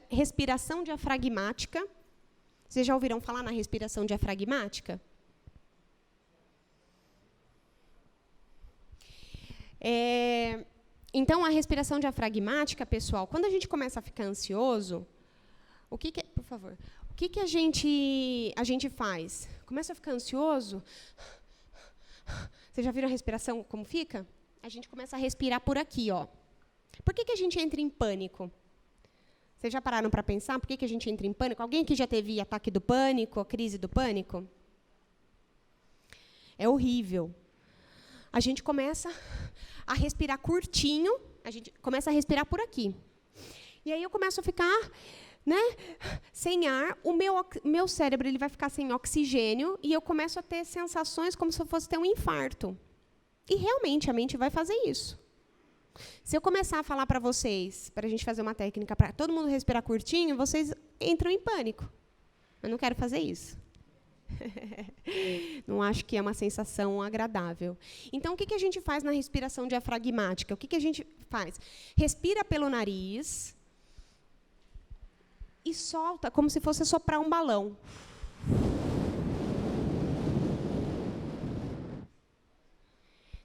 respiração diafragmática. Vocês já ouviram falar na respiração diafragmática? Então, a respiração diafragmática, pessoal, quando a gente começa a ficar ansioso, por favor, O que a gente faz? Começa a ficar ansioso. Vocês já viram a respiração como fica? A gente começa a respirar por aqui, ó. Por que a gente entra em pânico? Vocês já pararam para pensar por que a gente entra em pânico? Alguém aqui já teve ataque do pânico, a crise do pânico? É horrível. A gente começa a respirar curtinho, a gente começa a respirar por aqui. E aí eu começo a ficar, né, sem ar, o meu cérebro ele vai ficar sem oxigênio e eu começo a ter sensações como se eu fosse ter um infarto. E realmente a mente vai fazer isso. Se eu começar a falar para vocês, para a gente fazer uma técnica para todo mundo respirar curtinho, vocês entram em pânico. Eu não quero fazer isso. Não acho que é uma sensação agradável. Então, o que a gente faz na respiração diafragmática? O que a gente faz? Respira pelo nariz e solta como se fosse soprar um balão.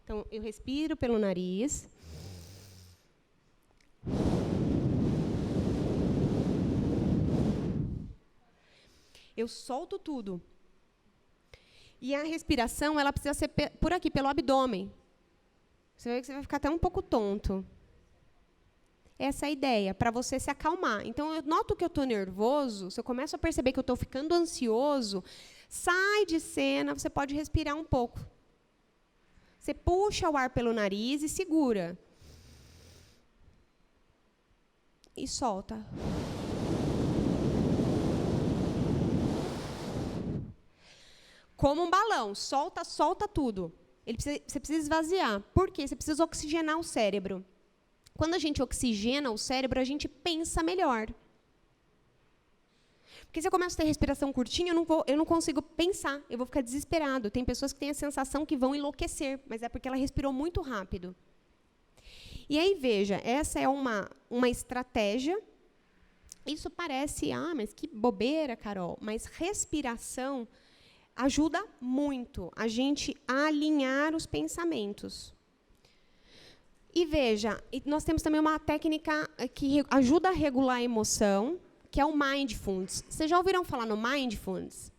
Então, eu respiro pelo nariz. Eu solto tudo. E a respiração, ela precisa ser por aqui, pelo abdômen. Você vai ver que você vai ficar até um pouco tonto. Essa é a ideia, para você se acalmar. Então, eu noto que eu estou nervoso, se eu começo a perceber que eu estou ficando ansioso, sai de cena, você pode respirar um pouco. Você puxa o ar pelo nariz e segura. E solta. Como um balão, solta tudo. Você precisa esvaziar. Por quê? Você precisa oxigenar o cérebro. Quando a gente oxigena o cérebro, a gente pensa melhor. Porque se eu começo a ter respiração curtinha, eu não consigo pensar, eu vou ficar desesperado. Tem pessoas que têm a sensação que vão enlouquecer, mas é porque ela respirou muito rápido. E aí, veja, essa é uma estratégia. Isso parece, mas que bobeira, Carol. Mas respiração ajuda muito a gente a alinhar os pensamentos. E veja, nós temos também uma técnica que ajuda a regular a emoção, que é o Mindfulness. Vocês já ouviram falar no Mindfulness?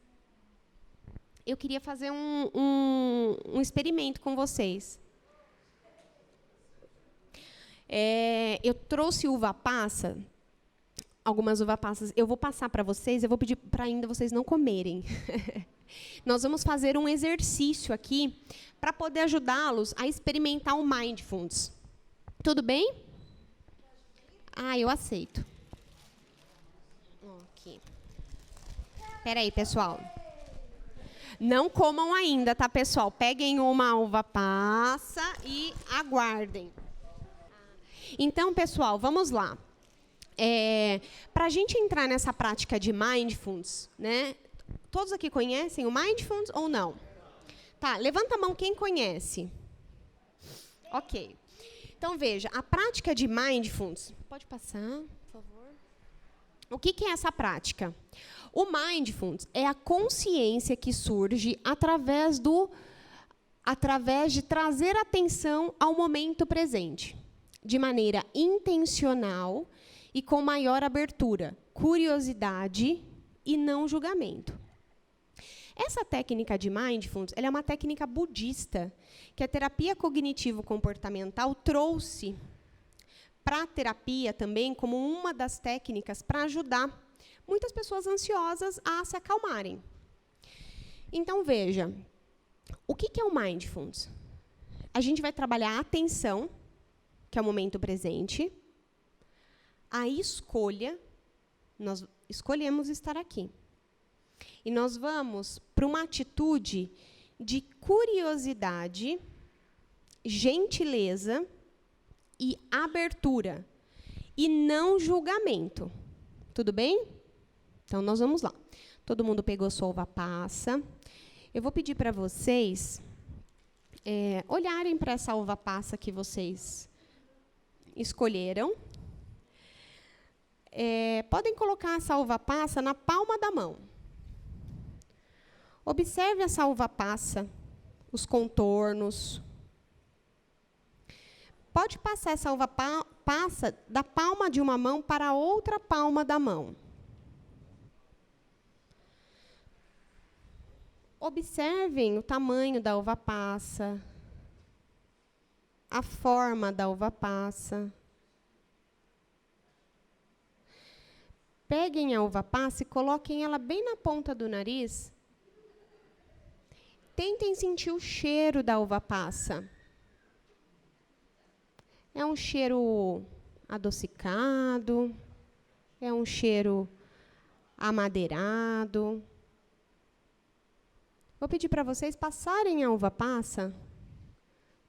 Eu queria fazer um experimento com vocês. Eu trouxe uva passa, algumas uva passas. Eu vou passar para vocês, eu vou pedir para ainda vocês não comerem. Nós vamos fazer um exercício aqui para poder ajudá-los a experimentar o Mindfulness. Tudo bem? Eu aceito. Aqui. Espera aí, pessoal. Não comam ainda, tá, pessoal? Peguem uma uva passa e aguardem. Então, pessoal, vamos lá. Para a gente entrar nessa prática de Mindfulness, né? Todos aqui conhecem o Mindfulness ou não? Tá, levanta a mão quem conhece. Ok. Então, veja, a prática de Mindfulness... Pode passar, por favor? O que é essa prática? O Mindfulness é a consciência que surge através de trazer atenção ao momento presente, de maneira intencional e com maior abertura, curiosidade e não julgamento. Essa técnica de Mindfulness, ela é uma técnica budista que a terapia cognitivo-comportamental trouxe para a terapia também como uma das técnicas para ajudar muitas pessoas ansiosas a se acalmarem. Então, veja, o que é o Mindfulness? A gente vai trabalhar a atenção, que é o momento presente, a escolha, nós escolhemos estar aqui. E nós vamos para uma atitude de curiosidade, gentileza e abertura, e não julgamento. Tudo bem? Então, nós vamos lá. Todo mundo pegou sua uva passa. Eu vou pedir para vocês olharem para essa uva passa que vocês escolheram. Podem colocar essa uva passa na palma da mão. Observe essa uva passa, os contornos. Pode passar essa uva passa da palma de uma mão para a outra palma da mão. observem o tamanho da uva passa, a forma da uva passa. Peguem a uva passa e coloquem ela bem na ponta do nariz. Tentem sentir o cheiro da uva passa. É um cheiro adocicado, é um cheiro amadeirado. Vou pedir para vocês passarem a uva passa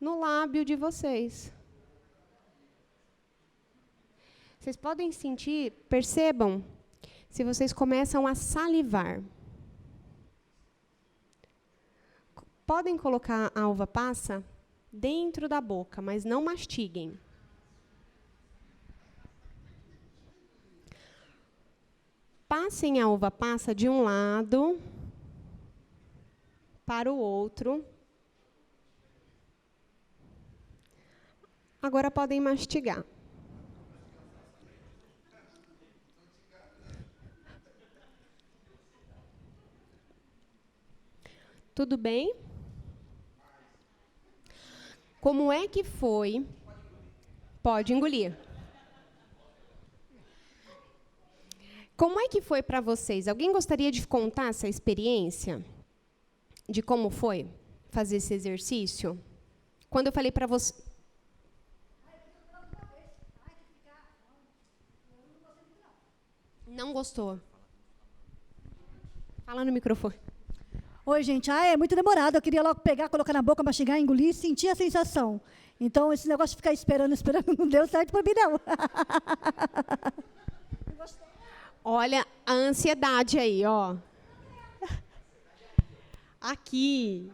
no lábio de vocês. Vocês podem sentir, percebam, se vocês começam a salivar. Podem colocar a uva passa dentro da boca, mas não mastiguem. Passem a uva passa de um lado para o outro. Agora podem mastigar. Tudo bem? Como é que foi? Pode engolir. Como é que foi para vocês? Alguém gostaria de contar essa experiência? De como foi fazer esse exercício? Quando eu falei para você... Não gostou? Fala no microfone. Oi, gente. É muito demorado. Eu queria logo pegar, colocar na boca, mastigar, engolir e sentir a sensação. Então, esse negócio de ficar esperando, não deu certo para mim, não. Olha a ansiedade aí, ó. Aqui.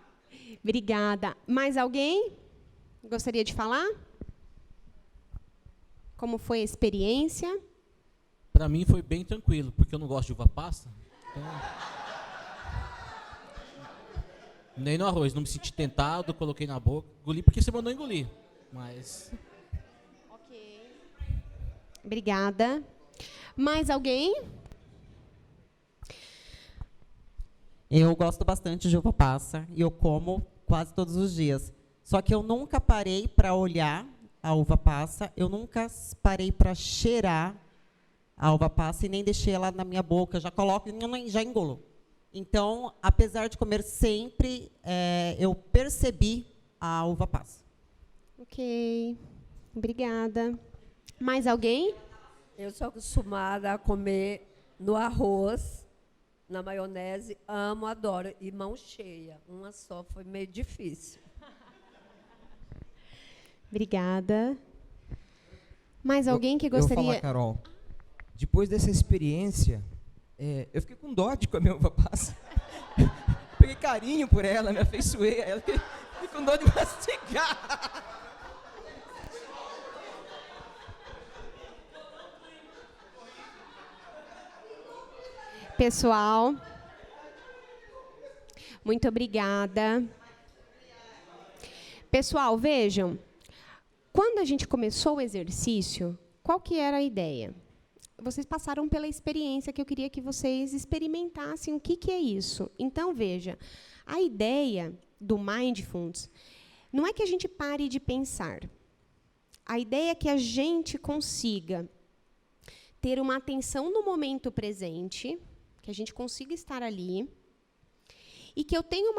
Obrigada. Mais alguém gostaria de falar? Como foi a experiência? Para mim foi bem tranquilo, porque eu não gosto de uva passa. Então... Nem no arroz, não me senti tentado, coloquei na boca, engoli porque você mandou engolir, mas... Ok. Obrigada. Mais alguém? Eu gosto bastante de uva passa e eu como quase todos os dias. Só que eu nunca parei para olhar a uva passa, eu nunca parei para cheirar a uva passa e nem deixei ela na minha boca, já coloco e já engolo. Então, apesar de comer sempre, eu percebi a uva passa. Ok. Obrigada. Mais alguém? Eu sou acostumada a comer no arroz, na maionese, amo, adoro. E mão cheia, uma só foi meio difícil. Obrigada. Mais alguém que gostaria... Eu vou falar, Carol. Depois dessa experiência, eu fiquei com dó de comer uva passa. Peguei carinho por ela, me afeiçoei a ela. Fiquei com dó de mastigar. Pessoal, muito obrigada. Pessoal, vejam, quando a gente começou o exercício, qual que era a ideia? Vocês passaram pela experiência que eu queria que vocês experimentassem o que é isso. Então, veja, a ideia do Mindfulness não é que a gente pare de pensar. A ideia é que a gente consiga ter uma atenção no momento presente, que a gente consiga estar ali, e que eu tenha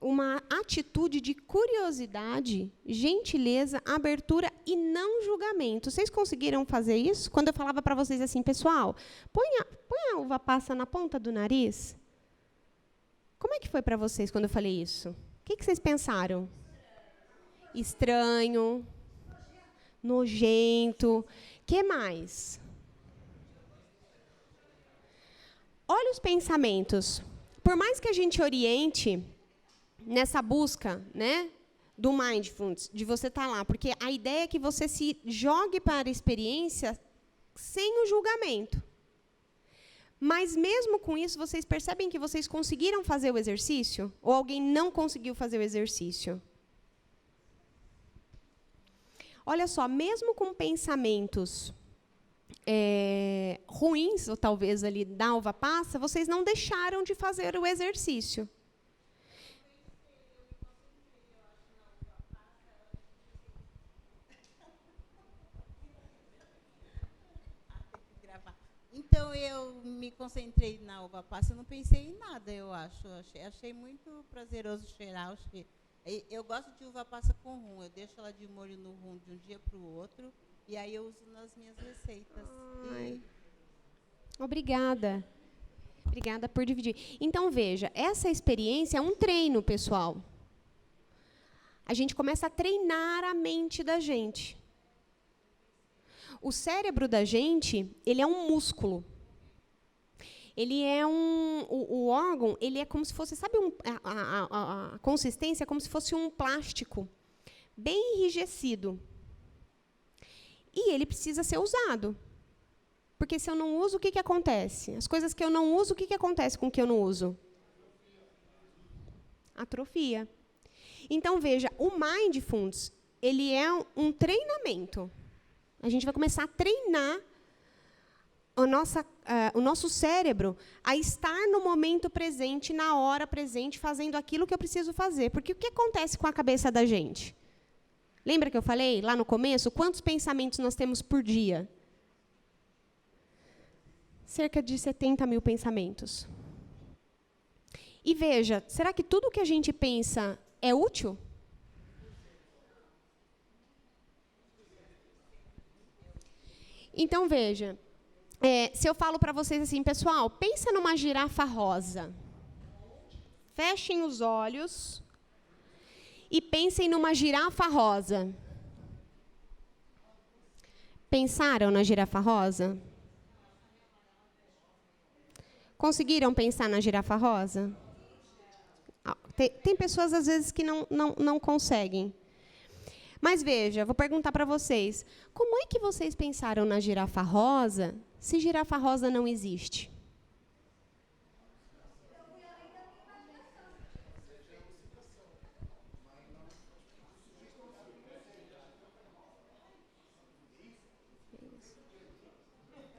uma atitude de curiosidade, gentileza, abertura e não julgamento. Vocês conseguiram fazer isso? Quando eu falava para vocês assim, pessoal, põe a uva passa na ponta do nariz. Como é que foi para vocês quando eu falei isso? O que vocês pensaram? Estranho, nojento. Que mais? Olha os pensamentos. Por mais que a gente oriente nessa busca, né, do Mindfulness, de você estar lá, porque a ideia é que você se jogue para a experiência sem o julgamento. Mas, mesmo com isso, vocês percebem que vocês conseguiram fazer o exercício? Ou alguém não conseguiu fazer o exercício? Olha só, mesmo com pensamentos ruins, ou talvez ali da uva passa, vocês não deixaram de fazer o exercício. Então, eu me concentrei na uva passa, eu não pensei em nada, eu acho. Achei muito prazeroso cheirar o cheiro. Eu gosto de uva passa com rum, eu deixo ela de molho no rum de um dia para o outro, e aí eu uso nas minhas receitas. Ai. Obrigada. Obrigada por dividir. Então, veja, essa experiência é um treino, pessoal. A gente começa a treinar a mente da gente. O cérebro da gente, ele é um músculo. Ele é o órgão, ele é como se fosse, sabe, a consistência é como se fosse um plástico bem enrijecido. E ele precisa ser usado. Porque se eu não uso, o que acontece? As coisas que eu não uso, o que acontece com o que eu não uso? Atrofia. Então, veja, o Mindfulness, ele é um treinamento. A gente vai começar a treinar o nosso cérebro a estar no momento presente, na hora presente, fazendo aquilo que eu preciso fazer. Porque o que acontece com a cabeça da gente? Lembra que eu falei lá no começo? Quantos pensamentos nós temos por dia? Cerca de 70 mil pensamentos. E veja, será que tudo que a gente pensa é útil? Então, veja, se eu falo para vocês assim, pessoal, pensa numa girafa rosa. Fechem os olhos e pensem numa girafa rosa. Pensaram na girafa rosa? Conseguiram pensar na girafa rosa? Tem pessoas, às vezes, que não conseguem. Mas, veja, vou perguntar para vocês. Como é que vocês pensaram na girafa rosa, se girafa rosa não existe?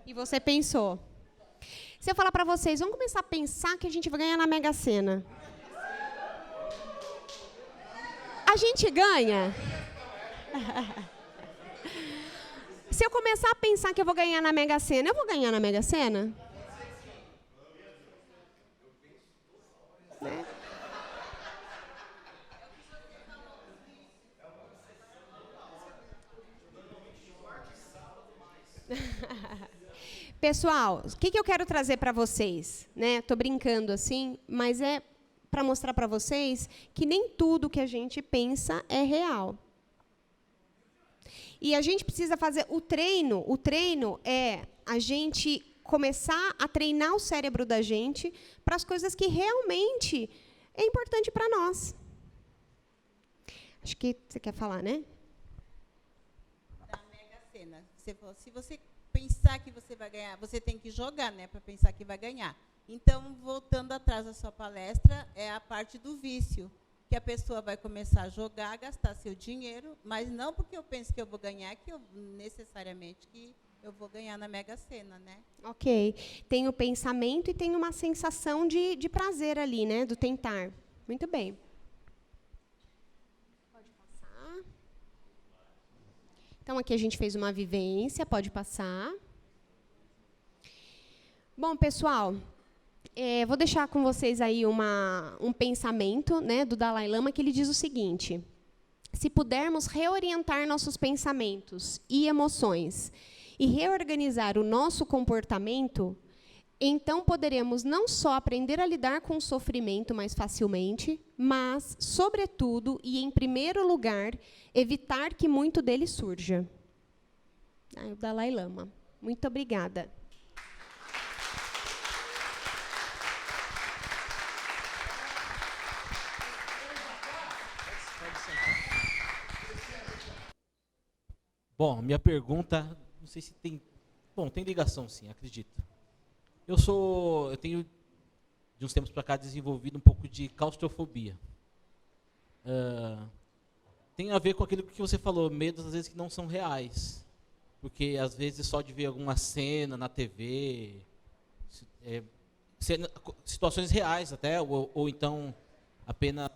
E você pensou. Se eu falar para vocês, vamos começar a pensar que a gente vai ganhar na Mega Sena. A gente ganha. Se eu começar a pensar que eu vou ganhar na Mega Sena, eu vou ganhar na Mega Sena? Né? Pessoal, o que eu quero trazer para vocês? Estou brincando assim, mas é para mostrar para vocês que nem tudo que a gente pensa é real. E a gente precisa fazer o treino. O treino é a gente começar a treinar o cérebro da gente para as coisas que realmente é importante para nós. Acho que você quer falar, né? Da Mega Sena. Você falou, se você pensar que você vai ganhar, você tem que jogar, né, para pensar que vai ganhar. Então, voltando atrás da sua palestra, é a parte do vício, que a pessoa vai começar a jogar, gastar seu dinheiro, mas não porque eu penso que eu vou ganhar, que eu necessariamente que eu vou ganhar na Mega Sena, né? Ok. Tem o pensamento e tem uma sensação de prazer ali, né, do tentar. Muito bem. Pode passar. Então, aqui a gente fez uma vivência, pode passar. Bom, pessoal, vou deixar com vocês aí um pensamento, né, do Dalai Lama, que ele diz o seguinte: se pudermos reorientar nossos pensamentos e emoções e reorganizar o nosso comportamento, então poderemos não só aprender a lidar com o sofrimento mais facilmente, mas, sobretudo e em primeiro lugar, evitar que muito dele surja. O Dalai Lama. Muito obrigada. Bom, minha pergunta, não sei se tem... Bom, tem ligação sim, acredito. Eu tenho, de uns tempos para cá, desenvolvido um pouco de claustrofobia. Tem a ver com aquilo que você falou, medos às vezes que não são reais. Porque às vezes só de ver alguma cena na TV, situações reais até, ou então apenas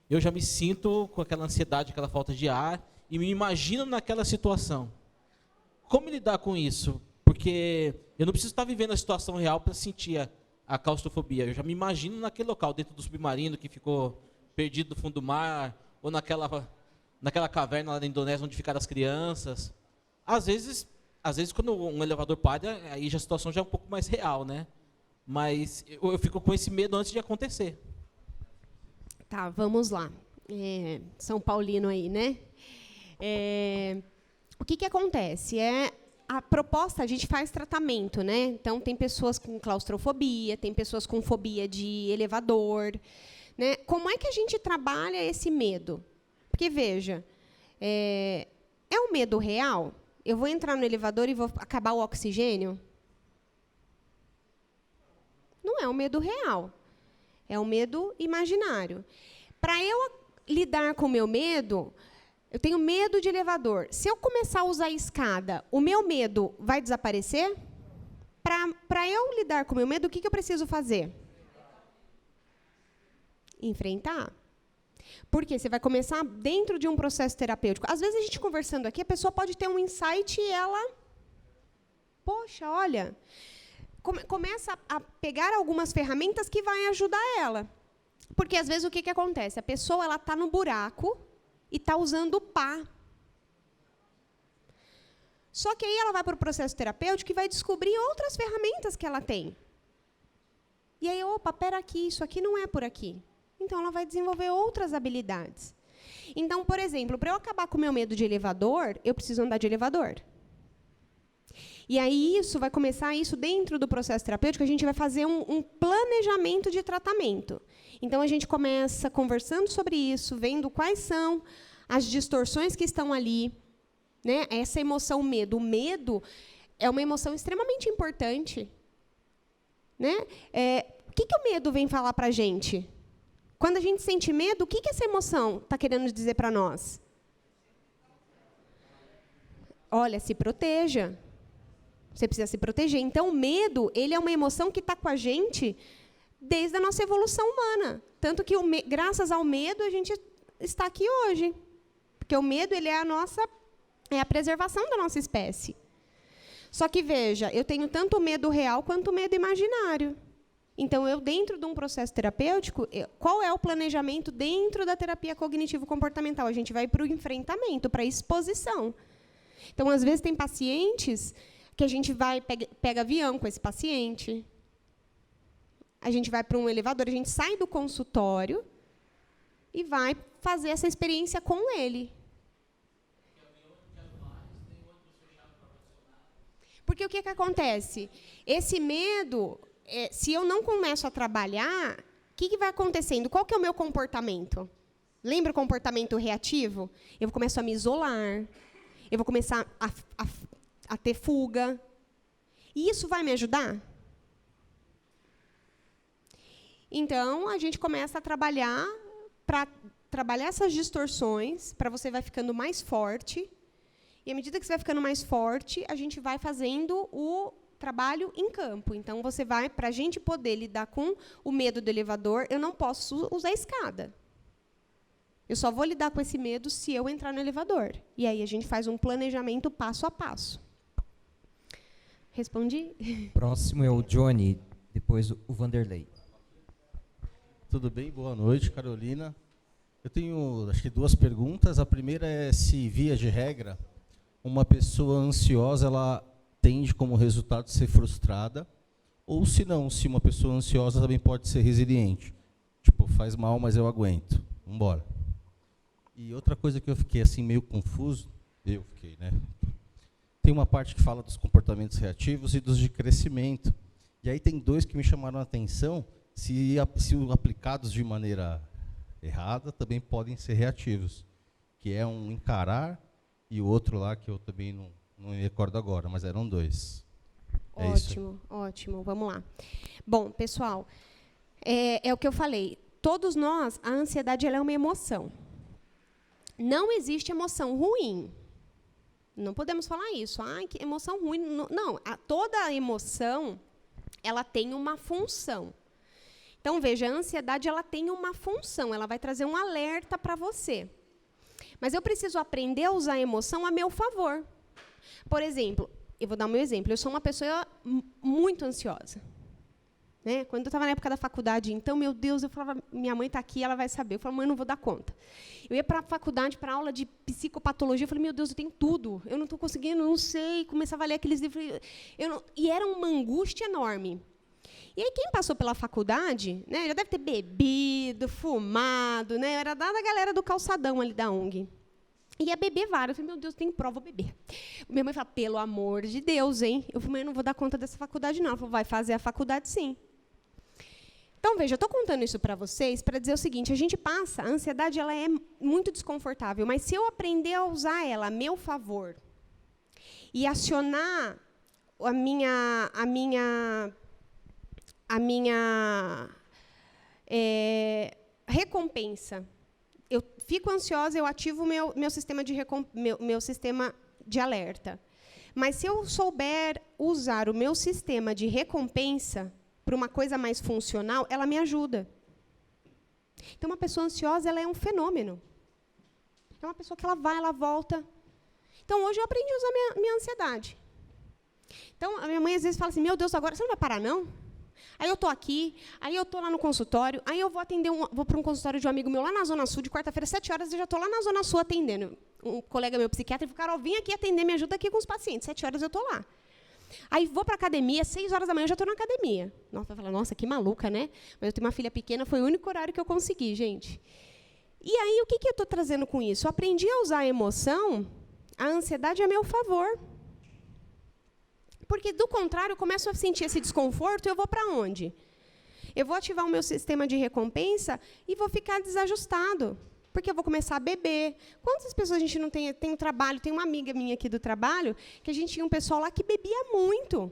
eu já me sinto com aquela ansiedade, aquela falta de ar, e me imagino naquela situação. como lidar com isso? Porque eu não preciso estar vivendo a situação real para sentir a claustrofobia. Eu já me imagino naquele local, dentro do submarino que ficou perdido no fundo do mar, ou naquela caverna lá na Indonésia onde ficaram as crianças. Às vezes quando um elevador para, aí já a situação já é um pouco mais real, né? Mas eu fico com esse medo antes de acontecer. Tá, vamos lá. São Paulino aí, né? O que acontece? A proposta, a gente faz tratamento, né? Então, tem pessoas com claustrofobia, tem pessoas com fobia de elevador, né? Como é que a gente trabalha esse medo? Porque, veja, é um medo real? Eu vou entrar no elevador e vou acabar o oxigênio? Não é um medo real. É um medo imaginário. Para eu lidar com o meu medo, eu tenho medo de elevador. Se eu começar a usar a escada, o meu medo vai desaparecer? Para eu lidar com o meu medo, o que eu preciso fazer? Enfrentar. Porque você vai começar dentro de um processo terapêutico. Às vezes, a gente conversando aqui, a pessoa pode ter um insight e ela... Poxa, olha... Começa a pegar algumas ferramentas que vai ajudar ela. Porque, às vezes, o que acontece? A pessoa está no buraco e está usando o pá. Só que aí ela vai para o processo terapêutico e vai descobrir outras ferramentas que ela tem. E aí, opa, pera aqui, isso aqui não é por aqui. Então, ela vai desenvolver outras habilidades. Então, por exemplo, para eu acabar com o meu medo de elevador, eu preciso andar de elevador. E aí, isso vai começar, dentro do processo terapêutico, a gente vai fazer um planejamento de tratamento. Então, a gente começa conversando sobre isso, vendo quais são as distorções que estão ali, né? Essa emoção, medo. O medo é uma emoção extremamente importante. Né? O que o medo vem falar para a gente? Quando a gente sente medo, o que essa emoção está querendo dizer para nós? Olha, se proteja. Você precisa se proteger. Então, o medo, ele é uma emoção que está com a gente desde a nossa evolução humana. Tanto que, graças ao medo, a gente está aqui hoje. Porque o medo, ele é a preservação da nossa espécie. Só que, veja, eu tenho tanto medo real quanto medo imaginário. Então, dentro de um processo terapêutico, qual é o planejamento dentro da terapia cognitivo-comportamental? A gente vai para o enfrentamento, para a exposição. Então, às vezes, tem pacientes que a gente pega avião com esse paciente, a gente vai para um elevador, a gente sai do consultório e vai fazer essa experiência com ele. Porque o que acontece? Esse medo, se eu não começo a trabalhar, o que vai acontecendo? Qual que é o meu comportamento? Lembra o comportamento reativo? Eu começo a me isolar, eu vou começar a ter fuga. E isso vai me ajudar? Então, a gente começa a trabalhar para trabalhar essas distorções, para você vai ficando mais forte. E, à medida que você vai ficando mais forte, a gente vai fazendo o trabalho em campo. Então, você vai, para a gente poder lidar com o medo do elevador, eu não posso usar a escada. Eu só vou lidar com esse medo se eu entrar no elevador. E aí a gente faz um planejamento passo a passo. Respondi? Próximo é o Johnny, depois o Vanderlei. Tudo bem? Boa noite, Carolina. Eu tenho, acho que 2 perguntas. A primeira é se, via de regra, uma pessoa ansiosa, ela tende como resultado ser frustrada, ou se não, se uma pessoa ansiosa também pode ser resiliente. Tipo, faz mal, mas eu aguento. Vamos embora. E outra coisa que eu fiquei assim meio confuso, né? Tem uma parte que fala dos comportamentos reativos e dos de crescimento. E aí tem 2 que me chamaram a atenção, se aplicados de maneira errada, também podem ser reativos, que é um encarar e o outro lá que eu também não me recordo agora, mas eram 2. Ótimo. Vamos lá. Bom, pessoal, é o que eu falei. Todos nós, a ansiedade ela é uma emoção. Não existe emoção ruim. Não podemos falar isso. Que emoção ruim. Não, toda emoção ela tem uma função. Então, veja, a ansiedade ela tem uma função, ela vai trazer um alerta para você. Mas eu preciso aprender a usar a emoção a meu favor. Por exemplo, eu vou dar o meu exemplo. Eu sou uma pessoa muito ansiosa. Né? Quando eu estava na época da faculdade, então, meu Deus, eu falava, minha mãe está aqui, ela vai saber. Eu falava, mãe, eu não vou dar conta. Eu ia para a faculdade, para aula de psicopatologia, eu falei, meu Deus, eu tenho tudo. Eu não estou conseguindo, não sei. Começava a ler aqueles livros. E era uma angústia enorme. E aí, quem passou pela faculdade, né, já deve ter bebido, fumado, né? Era da galera do calçadão ali da ONG. Ia beber vários. Eu falei, meu Deus, tem prova, vou beber. Minha mãe falou, pelo amor de Deus, hein? Eu falei, mãe, eu não vou dar conta dessa faculdade, não. Ela falou, vai fazer a faculdade, sim. Então, veja, eu estou contando isso para vocês para dizer o seguinte, a ansiedade ela é muito desconfortável, mas se eu aprender a usar ela a meu favor e acionar a minha recompensa, eu fico ansiosa, eu ativo meu sistema de alerta. Mas se eu souber usar o meu sistema de recompensa para uma coisa mais funcional, ela me ajuda. Então, uma pessoa ansiosa, ela é um fenômeno. É uma pessoa que ela vai, ela volta. Então, hoje eu aprendi a usar minha ansiedade. Então, a minha mãe às vezes fala assim, meu Deus, agora você não vai parar, não? Aí eu estou aqui, aí eu estou lá no consultório, aí eu vou para um consultório de um amigo meu lá na Zona Sul, de quarta-feira, 7 horas, eu já estou lá na Zona Sul atendendo. Um colega meu, psiquiatra, falou, Carol, vem aqui atender, me ajuda aqui com os pacientes. 7 horas eu estou lá. Aí vou para a academia, 6 horas da manhã eu já estou na academia. Nossa, vai falar, nossa, que maluca, né? Mas eu tenho uma filha pequena, foi o único horário que eu consegui, gente. E aí, o que eu estou trazendo com isso? Eu aprendi a usar a emoção, a ansiedade a meu favor. Porque, do contrário, eu começo a sentir esse desconforto, eu vou para onde? Eu vou ativar o meu sistema de recompensa e vou ficar desajustado. Porque eu vou começar a beber. Quantas pessoas a gente não tem? Tem um trabalho, tem uma amiga minha aqui do trabalho, que a gente tinha um pessoal lá que bebia muito. O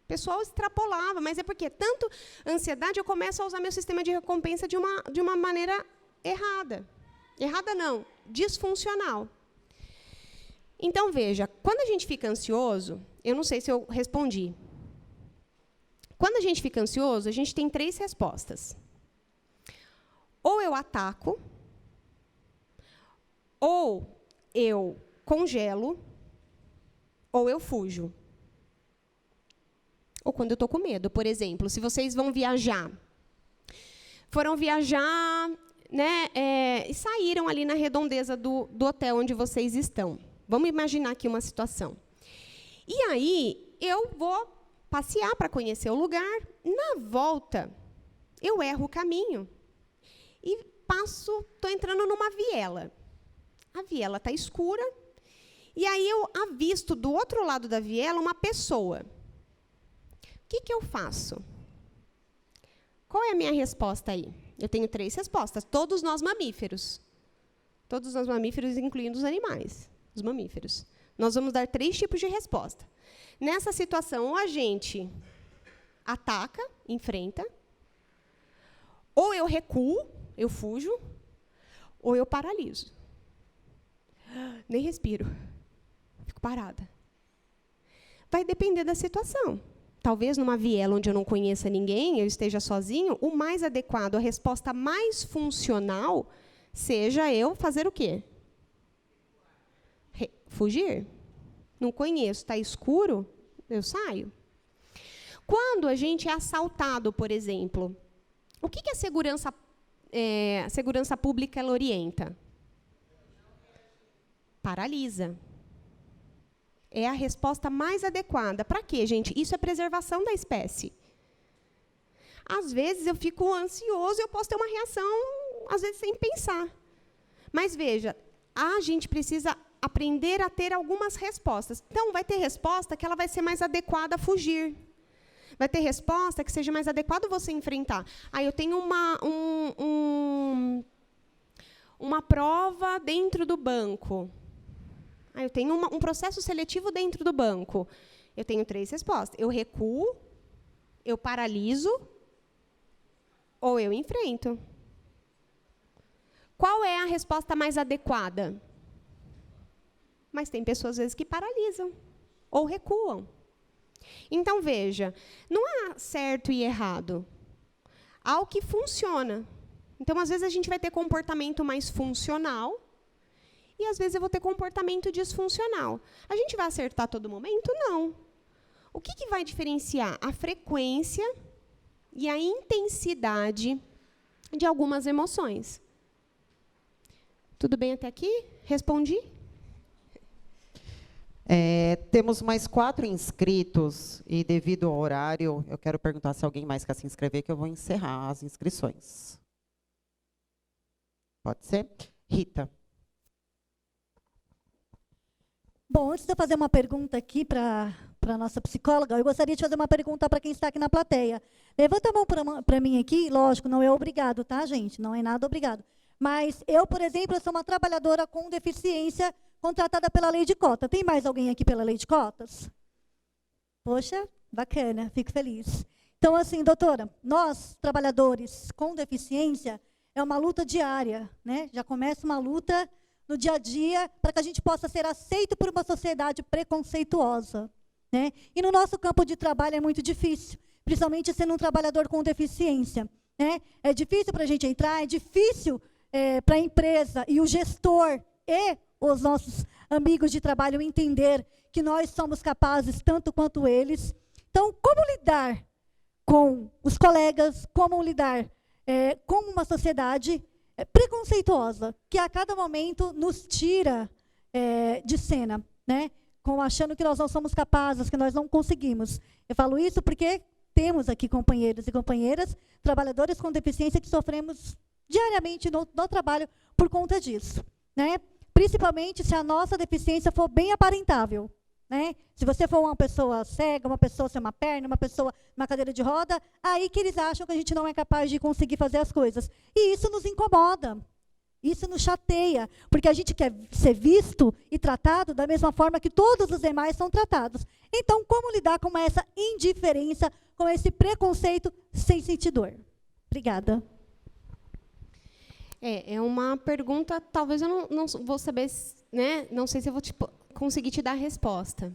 pessoal extrapolava, mas é porque tanto ansiedade, eu começo a usar meu sistema de recompensa de uma maneira errada. Errada não, disfuncional. Então, veja, quando a gente fica ansioso, eu não sei se eu respondi. Quando a gente fica ansioso, a gente tem 3 respostas. Ou eu ataco, ou eu congelo, ou eu fujo. Ou quando eu estou com medo, por exemplo, se vocês vão viajar, foram viajar, né, e saíram ali na redondeza do hotel onde vocês estão. Vamos imaginar aqui uma situação. E aí, eu vou passear para conhecer o lugar. Na volta, eu erro o caminho. E estou entrando numa viela. A viela está escura. E aí, eu avisto do outro lado da viela uma pessoa. O que eu faço? Qual é a minha resposta aí? Eu tenho 3 respostas. Todos nós mamíferos. Todos nós mamíferos, incluindo os animais. Os mamíferos. Nós vamos dar 3 tipos de resposta. Nessa situação, ou a gente ataca, enfrenta, ou eu recuo, eu fujo, ou eu paraliso. Nem respiro. Fico parada. Vai depender da situação. Talvez numa viela onde eu não conheça ninguém, eu esteja sozinho, o mais adequado, a resposta mais funcional, seja eu fazer o quê? Fugir. Não conheço, está escuro, eu saio. Quando a gente é assaltado, por exemplo, o que a segurança pública ela orienta? Paralisa. É a resposta mais adequada. Para quê, gente? Isso é preservação da espécie. Às vezes eu fico ansioso e eu posso ter uma reação, às vezes sem pensar. Mas veja, a gente precisa aprender a ter algumas respostas. Então, vai ter resposta que ela vai ser mais adequada a fugir. Vai ter resposta que seja mais adequado você enfrentar. Aí eu tenho uma prova dentro do banco. Aí eu tenho um processo seletivo dentro do banco. Eu tenho 3 respostas. Eu recuo, eu paraliso, ou eu enfrento. Qual é a resposta mais adequada? Mas tem pessoas, às vezes, que paralisam ou recuam. Então, veja, não há certo e errado. Há o que funciona. Então, às vezes, a gente vai ter comportamento mais funcional e às vezes eu vou ter comportamento disfuncional. A gente vai acertar todo momento? Não. O que vai diferenciar? A frequência e a intensidade de algumas emoções. Tudo bem até aqui? Respondi? Temos mais 4 inscritos e, devido ao horário, eu quero perguntar se alguém mais quer se inscrever, que eu vou encerrar as inscrições. Pode ser? Rita. Bom, antes de eu fazer uma pergunta aqui para a nossa psicóloga, eu gostaria de fazer uma pergunta para quem está aqui na plateia. Levanta a mão para mim aqui, lógico, não é obrigado, tá, gente? Não é nada obrigado. Mas eu, por exemplo, eu sou uma trabalhadora com deficiência contratada pela lei de cota. Tem mais alguém aqui pela lei de cotas? Poxa, bacana, fico feliz. Então, assim, doutora, nós, trabalhadores com deficiência, é uma luta diária, né? Já começa uma luta no dia a dia para que a gente possa ser aceito por uma sociedade preconceituosa, né? E no nosso campo de trabalho é muito difícil, principalmente sendo um trabalhador com deficiência, né? É difícil para a gente entrar, é difícil para a empresa e o gestor e os nossos amigos de trabalho entender que nós somos capazes tanto quanto eles. Então, como lidar com os colegas, como lidar com uma sociedade preconceituosa, que a cada momento nos tira de cena, né? Achando que nós não somos capazes, que nós não conseguimos. Eu falo isso porque temos aqui companheiros e companheiras, trabalhadores com deficiência, que sofremos diariamente no trabalho por conta disso, né? Principalmente se a nossa deficiência for bem aparentável, né? Se você for uma pessoa cega, uma pessoa sem uma perna, uma pessoa numa cadeira de roda, aí que eles acham que a gente não é capaz de conseguir fazer as coisas. E isso nos incomoda, isso nos chateia, porque a gente quer ser visto e tratado da mesma forma que todos os demais são tratados. Então, como lidar com essa indiferença, com esse preconceito sem sentir dor? Obrigada. É uma pergunta, talvez eu não vou saber, né? Não sei se eu vou conseguir te dar a resposta.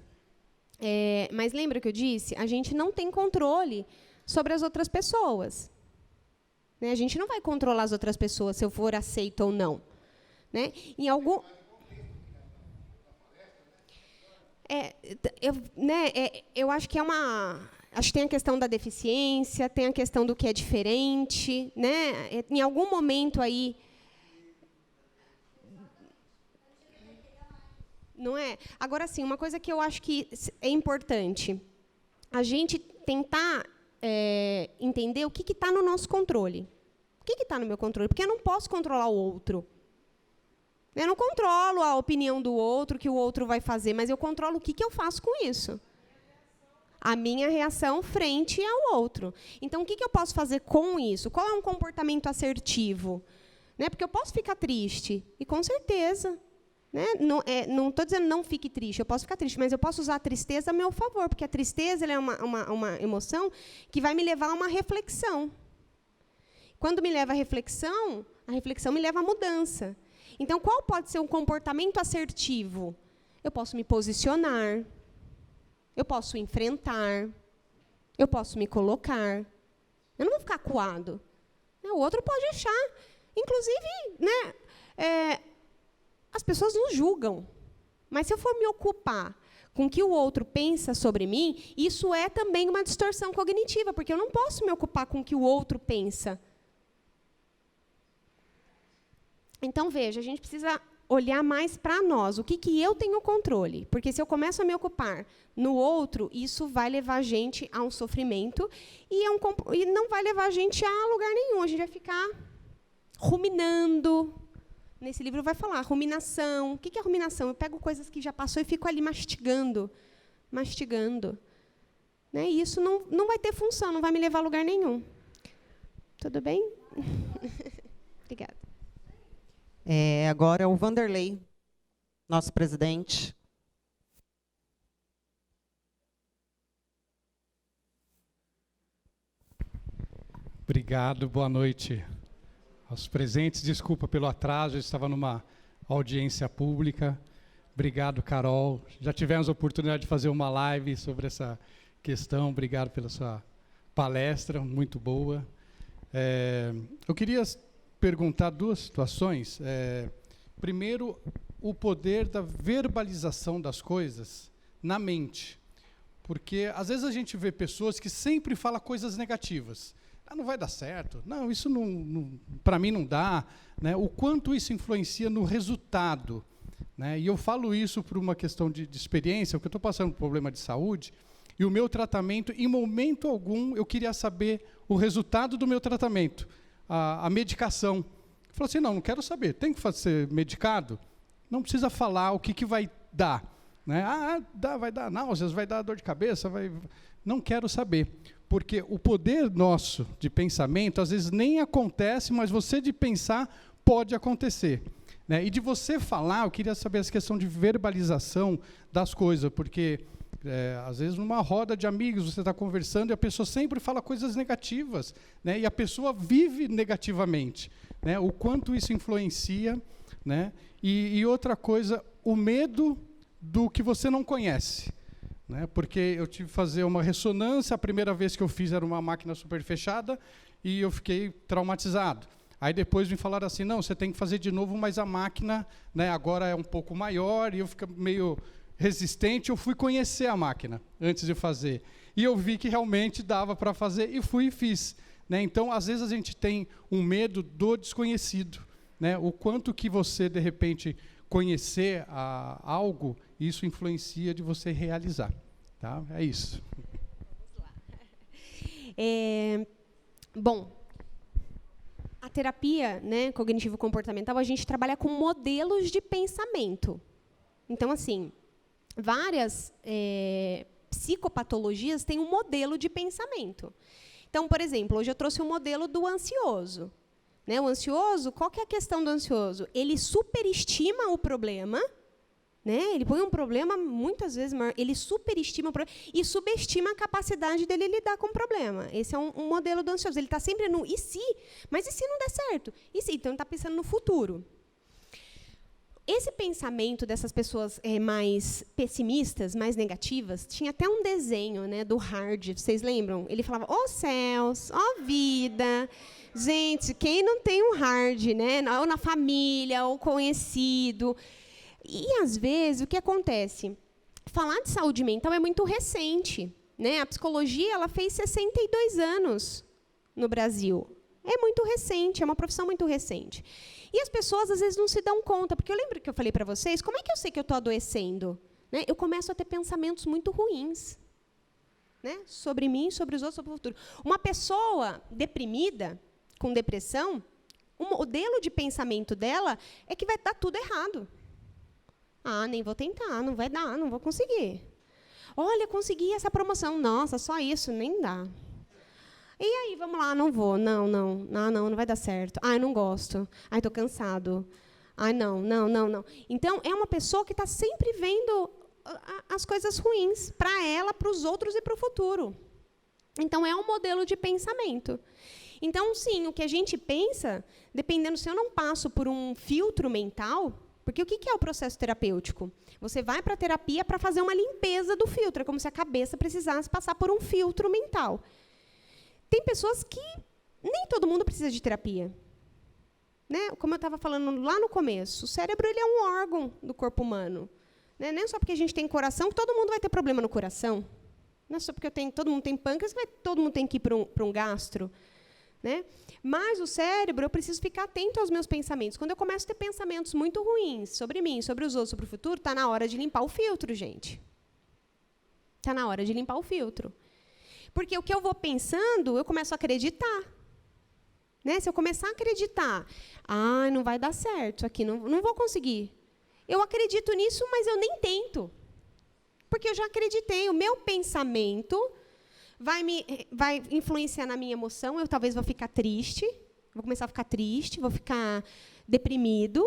Mas lembra que eu disse? A gente não tem controle sobre as outras pessoas. Né? A gente não vai controlar as outras pessoas se eu for aceito ou não. Né? Em algum... eu acho que acho que tem a questão da deficiência, tem a questão do que é diferente, né? Em algum momento aí, não é? Agora, sim, uma coisa que eu acho que é importante, a gente tentar entender o que está no nosso controle. O que está no meu controle? Porque eu não posso controlar o outro. Eu não controlo a opinião do outro, o que o outro vai fazer, mas eu controlo o que eu faço com isso. A minha reação frente ao outro. Então, o que eu posso fazer com isso? Qual é um comportamento assertivo? Né? Porque eu posso ficar triste, e com certeza. Né? Não estou dizendo não fique triste, eu posso ficar triste, mas eu posso usar a tristeza a meu favor, porque a tristeza ela é uma emoção que vai me levar a uma reflexão. Quando me leva à reflexão, a reflexão me leva à mudança. Então, qual pode ser um comportamento assertivo? Eu posso me posicionar, eu posso enfrentar, eu posso me colocar. Eu não vou ficar acuado. O outro pode achar. Inclusive, né, as pessoas nos julgam. Mas se eu for me ocupar com o que o outro pensa sobre mim, isso é também uma distorção cognitiva, porque eu não posso me ocupar com o que o outro pensa. Então, veja, a gente precisa olhar mais para nós, o que eu tenho controle. Porque se eu começo a me ocupar no outro, isso vai levar a gente a um sofrimento e não vai levar a gente a lugar nenhum. A gente vai ficar ruminando. Nesse livro vai falar ruminação. O que é ruminação? Eu pego coisas que já passou e fico ali mastigando. Né? E isso não vai ter função, não vai me levar a lugar nenhum. Tudo bem? Obrigada. Agora é o Vanderlei, nosso presidente. Obrigado, boa noite aos presentes. Desculpa pelo atraso, eu estava numa audiência pública. Obrigado, Carol. Já tivemos a oportunidade de fazer uma live sobre essa questão. Obrigado pela sua palestra, muito boa. Eu queria perguntar duas situações. Primeiro, o poder da verbalização das coisas na mente. Porque, às vezes, a gente vê pessoas que sempre falam coisas negativas. Ah, não vai dar certo. Não, isso para mim não dá. Né? O quanto isso influencia no resultado. Né? E eu falo isso por uma questão de experiência, porque eu estou passando por um problema de saúde, e o meu tratamento, em momento algum, eu queria saber o resultado do meu tratamento, a medicação. Eu falei assim, não quero saber, tem que ser medicado? Não precisa falar o que vai dar. Né? Vai dar náuseas, vai dar dor de cabeça, não quero saber. Porque o poder nosso de pensamento, às vezes nem acontece, mas você de pensar pode acontecer. Né? E de você falar, eu queria saber essa questão de verbalização das coisas, porque, às vezes, numa roda de amigos, você está conversando e a pessoa sempre fala coisas negativas, né? E a pessoa vive negativamente. Né? O quanto isso influencia. Né? E outra coisa, o medo do que você não conhece. Né? Porque eu tive que fazer uma ressonância, a primeira vez que eu fiz era uma máquina super fechada, e eu fiquei traumatizado. Aí depois me falaram assim, não, você tem que fazer de novo, mas a máquina, né, agora é um pouco maior, e eu fiquei meio resistente, eu fui conhecer a máquina antes de fazer. E eu vi que realmente dava para fazer, e fui e fiz. Né? Então, às vezes, a gente tem um medo do desconhecido. Né? O quanto que você, de repente, conhecer algo, isso influencia de você realizar. Tá? É isso. Bom, a terapia, né, cognitivo-comportamental, a gente trabalha com modelos de pensamento. Então, assim, várias psicopatologias têm um modelo de pensamento. Então, por exemplo, hoje eu trouxe um modelo do ansioso. Né? O ansioso, qual que é a questão do ansioso? Ele superestima o problema, né? Ele põe um problema muitas vezes maior, ele superestima o problema e subestima a capacidade dele lidar com o problema. Esse é um modelo do ansioso. Ele está sempre no e se? Mas e se não der certo? E se? Então, ele está pensando no futuro. Esse pensamento dessas pessoas mais pessimistas, mais negativas, tinha até um desenho, né, do Hard, vocês lembram? Ele falava, ó céus, ó vida. Gente, quem não tem um Hard, né? Ou na família, ou conhecido. E, às vezes, o que acontece? Falar de saúde mental é muito recente. Né? A psicologia ela fez 62 anos no Brasil. É muito recente, é uma profissão muito recente. E as pessoas, às vezes, não se dão conta. Porque eu lembro que eu falei para vocês, como é que eu sei que eu estou adoecendo? Né? Eu começo a ter pensamentos muito ruins. Né? Sobre mim, sobre os outros, sobre o futuro. Uma pessoa deprimida, com depressão, o modelo de pensamento dela é que vai dar tudo errado. Ah, nem vou tentar, não vai dar, não vou conseguir. Olha, consegui essa promoção. Nossa, só isso, nem dá. E aí, vamos lá, não vou. Não vai dar certo. Ai, não gosto. Ai, estou cansado. Ai, não. Então, é uma pessoa que está sempre vendo as coisas ruins para ela, para os outros e para o futuro. Então, é um modelo de pensamento. Então, sim, o que a gente pensa, dependendo se eu não passo por um filtro mental, porque o que é o processo terapêutico? Você vai para a terapia para fazer uma limpeza do filtro, é como se a cabeça precisasse passar por um filtro mental. Tem pessoas que nem todo mundo precisa de terapia. Né? Como eu estava falando lá no começo, o cérebro ele é um órgão do corpo humano. Né? Não é só porque a gente tem coração que todo mundo vai ter problema no coração. Não é só porque todo mundo tem pâncreas que todo mundo tem que ir para um gastro. Né? Mas o cérebro, eu preciso ficar atento aos meus pensamentos. Quando eu começo a ter pensamentos muito ruins sobre mim, sobre os outros, sobre o futuro, está na hora de limpar o filtro, gente. Está na hora de limpar o filtro. Porque o que eu vou pensando, eu começo a acreditar. Né? Se eu começar a acreditar, não vai dar certo, aqui não vou conseguir. Eu acredito nisso, mas eu nem tento. Porque eu já acreditei. O meu pensamento vai influenciar na minha emoção, eu talvez vou ficar triste, vou começar a ficar triste, vou ficar deprimido.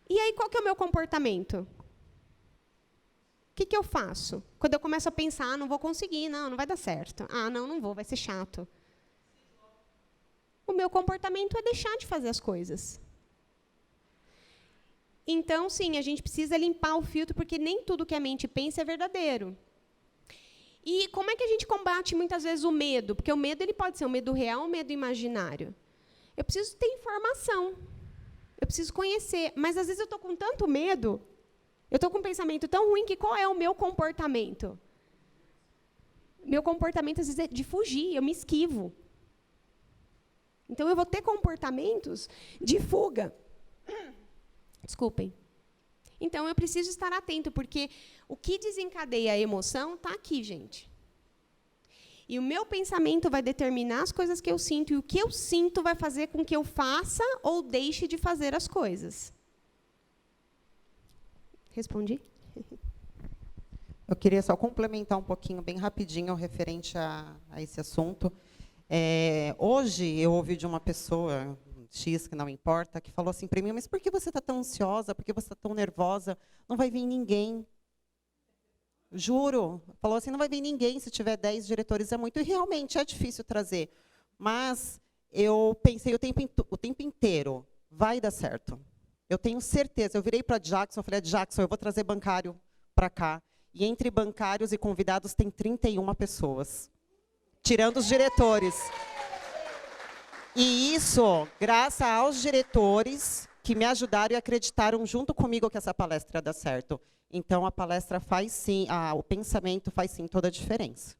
E aí, qual que é o meu comportamento? O que eu faço? Quando eu começo a pensar, não vou conseguir, não vai dar certo. Não vou, vai ser chato. O meu comportamento é deixar de fazer as coisas. Então, sim, a gente precisa limpar o filtro, porque nem tudo que a mente pensa é verdadeiro. E como é que a gente combate, muitas vezes, o medo? Porque o medo ele pode ser um medo real ou um medo imaginário. Eu preciso ter informação. Eu preciso conhecer. Mas, às vezes, eu estou com tanto medo, eu estou com um pensamento tão ruim que qual é o meu comportamento? Meu comportamento, às vezes, é de fugir, eu me esquivo. Então, eu vou ter comportamentos de fuga. Desculpem. Então, eu preciso estar atento, porque o que desencadeia a emoção está aqui, gente. E o meu pensamento vai determinar as coisas que eu sinto, e o que eu sinto vai fazer com que eu faça ou deixe de fazer as coisas. Respondi? Eu queria só complementar um pouquinho, bem rapidinho, referente a esse assunto. Hoje, eu ouvi de uma pessoa, X, que não importa, que falou assim para mim, mas por que você está tão ansiosa? Por que você está tão nervosa? Não vai vir ninguém. Juro. Falou assim, não vai vir ninguém, se tiver 10 diretores é muito. E realmente é difícil trazer. Mas eu pensei o tempo inteiro, vai dar certo. Eu tenho certeza. Eu virei para Jackson, falei, Jackson, eu vou trazer bancário para cá. E entre bancários e convidados tem 31 pessoas. Tirando os diretores. E isso, graças aos diretores que me ajudaram e acreditaram junto comigo que essa palestra ia dar certo. Então, a palestra faz sim, o pensamento faz sim toda a diferença.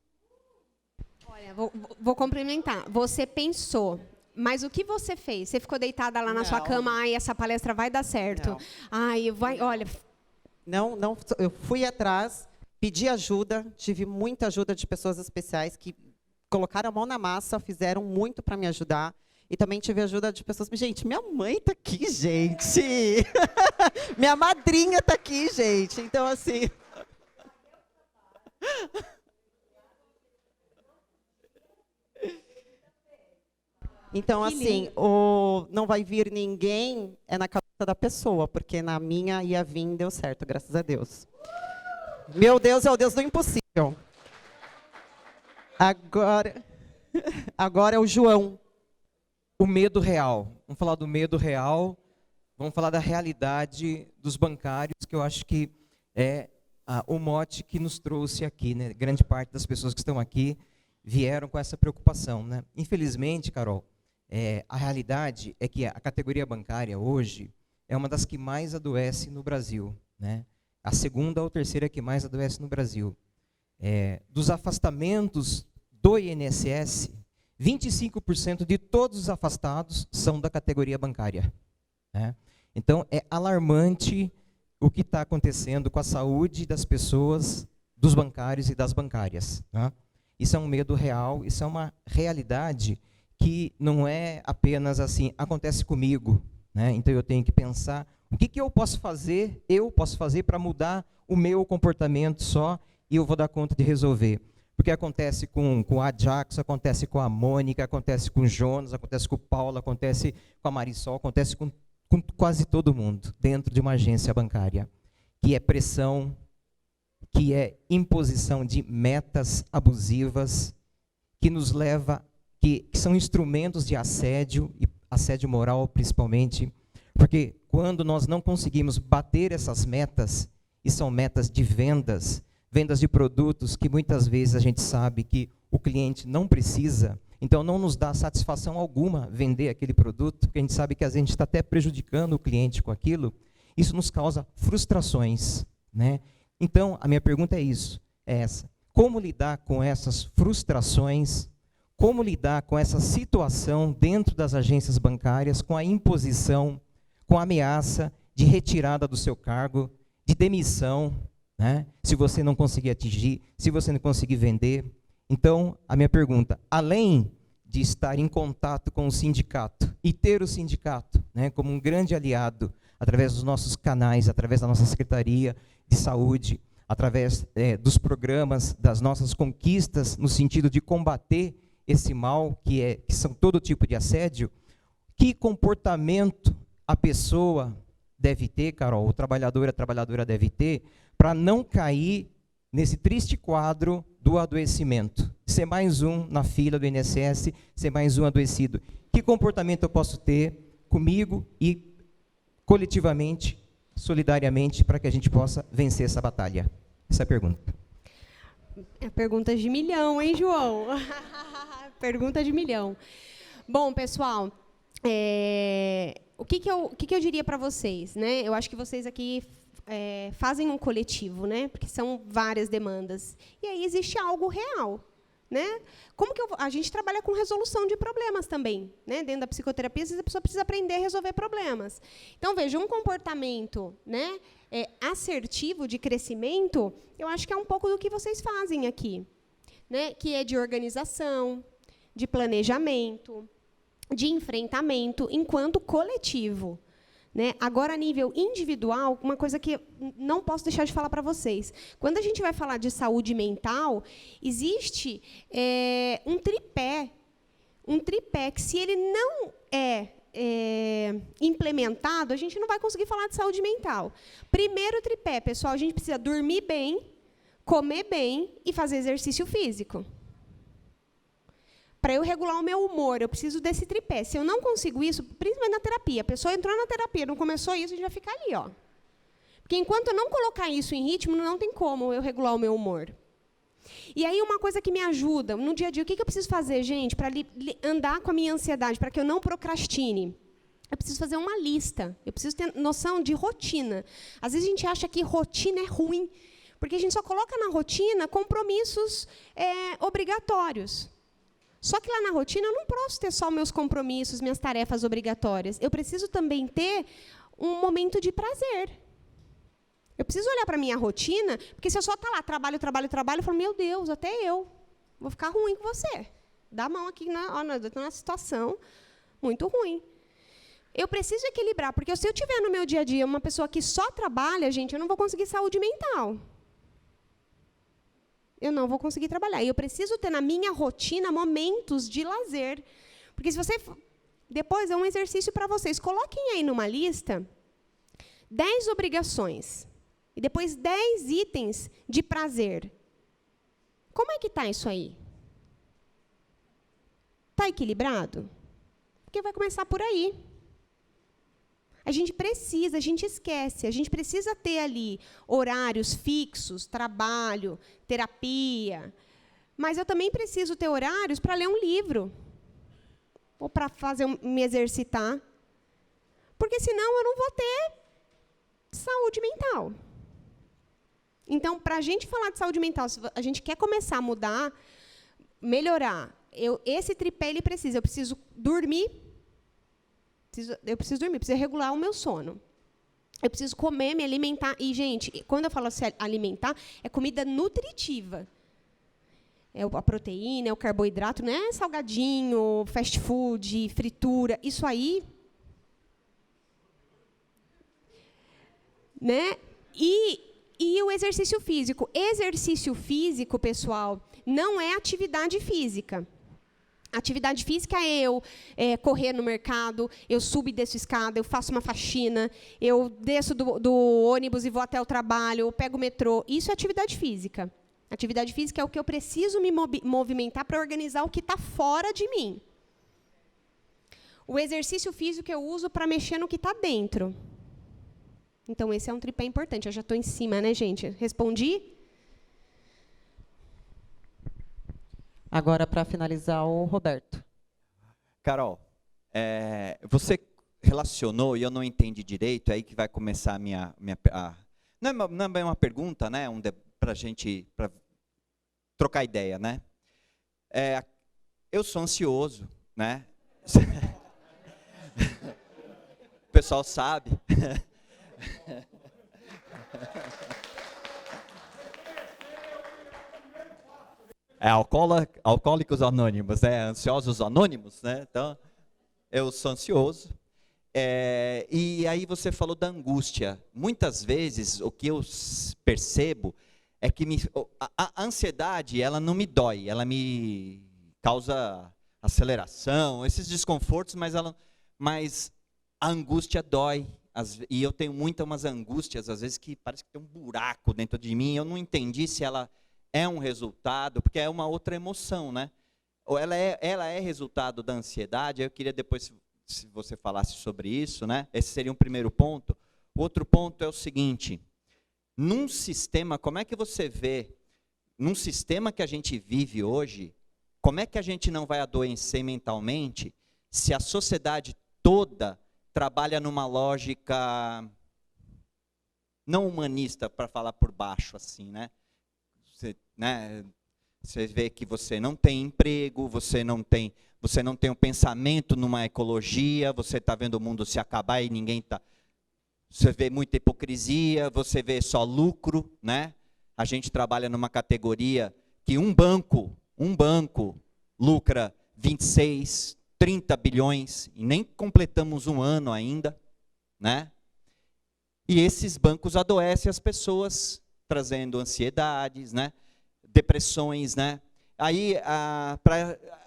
Olha, vou complementar. Você pensou, mas o que você fez? Você ficou deitada lá na sua cama, ai, essa palestra vai dar certo. Não. Ai, olha... Não, eu fui atrás, pedi ajuda, tive muita ajuda de pessoas especiais que colocaram a mão na massa, fizeram muito para me ajudar. E também tive ajuda de pessoas... Gente, minha mãe está aqui, gente. Minha madrinha está aqui, gente. Então, assim... Então, assim, não vai vir ninguém é na cabeça da pessoa, porque na minha ia vir, deu certo, graças a Deus. Meu Deus é o Deus do impossível. Agora é o João. O medo real. Vamos falar do medo real, vamos falar da realidade dos bancários, que eu acho que é o mote que nos trouxe aqui, né? Grande parte das pessoas que estão aqui vieram com essa preocupação, né? Infelizmente, Carol, a realidade é que a categoria bancária hoje é uma das que mais adoece no Brasil, né? A segunda ou terceira que mais adoece no Brasil. Dos afastamentos do INSS, 25% de todos os afastados são da categoria bancária, né? Então, é alarmante o que está acontecendo com a saúde das pessoas, dos bancários e das bancárias, né? Isso é um medo real, isso é uma realidade que não é apenas assim, acontece comigo, né? Então, eu tenho que pensar, o que eu posso fazer para mudar o meu comportamento só e eu vou dar conta de resolver. Porque acontece com a Jackson, acontece com a Mônica, acontece com o Jonas, acontece com o Paulo, acontece com a Marisol, acontece com quase todo mundo dentro de uma agência bancária, que é pressão, que é imposição de metas abusivas, que nos leva, que são instrumentos de assédio, e assédio moral principalmente, porque quando nós não conseguimos bater essas metas, e são metas de vendas de produtos que muitas vezes a gente sabe que o cliente não precisa, então não nos dá satisfação alguma vender aquele produto, porque a gente sabe que a gente está até prejudicando o cliente com aquilo, isso nos causa frustrações, né? Então, a minha pergunta é essa. Como lidar com essas frustrações? Como lidar com essa situação dentro das agências bancárias, com a imposição, com a ameaça de retirada do seu cargo, de demissão, né? Se você não conseguir atingir, se você não conseguir vender. Então, a minha pergunta, além de estar em contato com o sindicato e ter o sindicato, né, como um grande aliado, através dos nossos canais, através da nossa Secretaria de Saúde, através dos programas, das nossas conquistas, no sentido de combater esse mal, que são todo tipo de assédio, que comportamento a pessoa deve ter, Carol, a trabalhadora deve ter, para não cair nesse triste quadro do adoecimento. Ser mais um na fila do INSS, ser mais um adoecido. Que comportamento eu posso ter comigo e coletivamente, solidariamente, para que a gente possa vencer essa batalha? Essa é a pergunta. É pergunta de milhão, hein, João? Pergunta de milhão. Bom, pessoal, o que eu diria para vocês, né? Eu acho que vocês aqui fazem um coletivo, né? Porque são várias demandas. E aí existe algo real, né? Como que a gente trabalha com resolução de problemas também, né? Dentro da psicoterapia, às vezes a pessoa precisa aprender a resolver problemas. Então, veja, um comportamento, né, assertivo de crescimento, eu acho que é um pouco do que vocês fazem aqui, né? Que é de organização, de planejamento, de enfrentamento enquanto coletivo. Né? Agora, a nível individual, uma coisa que não posso deixar de falar para vocês. Quando a gente vai falar de saúde mental, existe um tripé que, se ele não é implementado, a gente não vai conseguir falar de saúde mental. Primeiro tripé, pessoal, a gente precisa dormir bem, comer bem e fazer exercício físico. Para eu regular o meu humor, eu preciso desse tripé. Se eu não consigo isso, principalmente na terapia, a pessoa entrou na terapia, não começou isso, a gente vai ficar ali, ó. Porque enquanto eu não colocar isso em ritmo, não tem como eu regular o meu humor. E aí, uma coisa que me ajuda, no dia a dia, o que eu preciso fazer, gente, para andar com a minha ansiedade, para que eu não procrastine? Eu preciso fazer uma lista, eu preciso ter noção de rotina. Às vezes a gente acha que rotina é ruim, porque a gente só coloca na rotina compromissos obrigatórios. Só que lá na rotina eu não posso ter só meus compromissos, minhas tarefas obrigatórias. Eu preciso também ter um momento de prazer. Eu preciso olhar para a minha rotina, porque se eu só estar lá, trabalho, eu falo, meu Deus, até eu vou ficar ruim com você. Dá a mão aqui, eu estou numa situação muito ruim. Eu preciso equilibrar, porque se eu tiver no meu dia a dia uma pessoa que só trabalha, gente, eu não vou conseguir saúde mental. Eu não vou conseguir trabalhar. E eu preciso ter na minha rotina momentos de lazer. Porque se você... Depois é um exercício para vocês. Coloquem aí numa lista 10 obrigações. E depois 10 itens de prazer. Como é que está isso aí? Está equilibrado? Porque vai começar por aí. A gente esquece, a gente precisa ter ali horários fixos, trabalho, terapia, mas eu também preciso ter horários para ler um livro, ou para me exercitar, porque senão eu não vou ter saúde mental. Então, para a gente falar de saúde mental, se a gente quer começar a mudar, melhorar, esse tripé ele precisa, eu preciso dormir, preciso regular o meu sono. Eu preciso comer, me alimentar. E, gente, quando eu falo se alimentar, é comida nutritiva. É a proteína, é o carboidrato, não é salgadinho, fast food, fritura. Isso aí... Né? E o exercício físico. Exercício físico, pessoal, não é atividade física. Atividade física é eu correr no mercado, eu subo e desço escada, eu faço uma faxina, eu desço do ônibus e vou até o trabalho, eu pego o metrô. Isso é atividade física. Atividade física é o que eu preciso me movimentar para organizar o que está fora de mim. O exercício físico eu uso para mexer no que está dentro. Então, esse é um tripé importante. Eu já estou em cima, né, gente? Respondi? Agora, para finalizar, o Roberto. Carol, você relacionou, e eu não entendi direito, é aí que vai começar a minha não é bem uma pergunta, né? Para a gente trocar ideia, né? Eu sou ansioso, né? O pessoal sabe. Alcoólicos Anônimos, ansiosos anônimos, né? Então, eu sou ansioso. E aí você falou da angústia. Muitas vezes, o que eu percebo é que a ansiedade, ela não me dói, ela me causa aceleração, esses desconfortos, mas a angústia dói. E eu tenho umas angústias, às vezes, que parece que tem um buraco dentro de mim. Eu não entendi se ela é um resultado, porque é uma outra emoção, né? Ou ela é resultado da ansiedade. Eu queria depois, se você falasse sobre isso, né? Esse seria um primeiro ponto. O outro ponto é o seguinte: num sistema, como é que você vê, num sistema que a gente vive hoje, como é que a gente não vai adoecer mentalmente se a sociedade toda trabalha numa lógica não humanista, para falar por baixo, assim, né? Você vê que você não tem emprego, você não tem um pensamento numa ecologia, você está vendo o mundo se acabar e ninguém está... Você vê muita hipocrisia, você vê só lucro, né? A gente trabalha numa categoria que um banco lucra 26, 30 bilhões, e nem completamos um ano ainda, né? E esses bancos adoecem as pessoas, trazendo ansiedades, né? Depressões, né? Aí,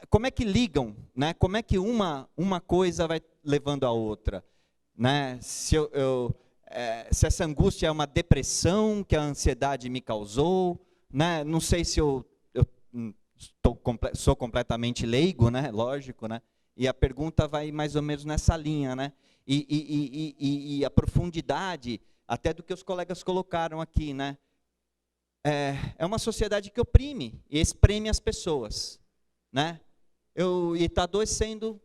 como é que ligam, né? Como é que uma coisa vai levando a outra, né? Se essa angústia é uma depressão que a ansiedade me causou, né? Não sei se eu sou completamente leigo, né? Lógico, né? E a pergunta vai mais ou menos nessa linha, né? E a profundidade, até do que os colegas colocaram aqui, né? É uma sociedade que oprime e espreme as pessoas, né? E está adoecendo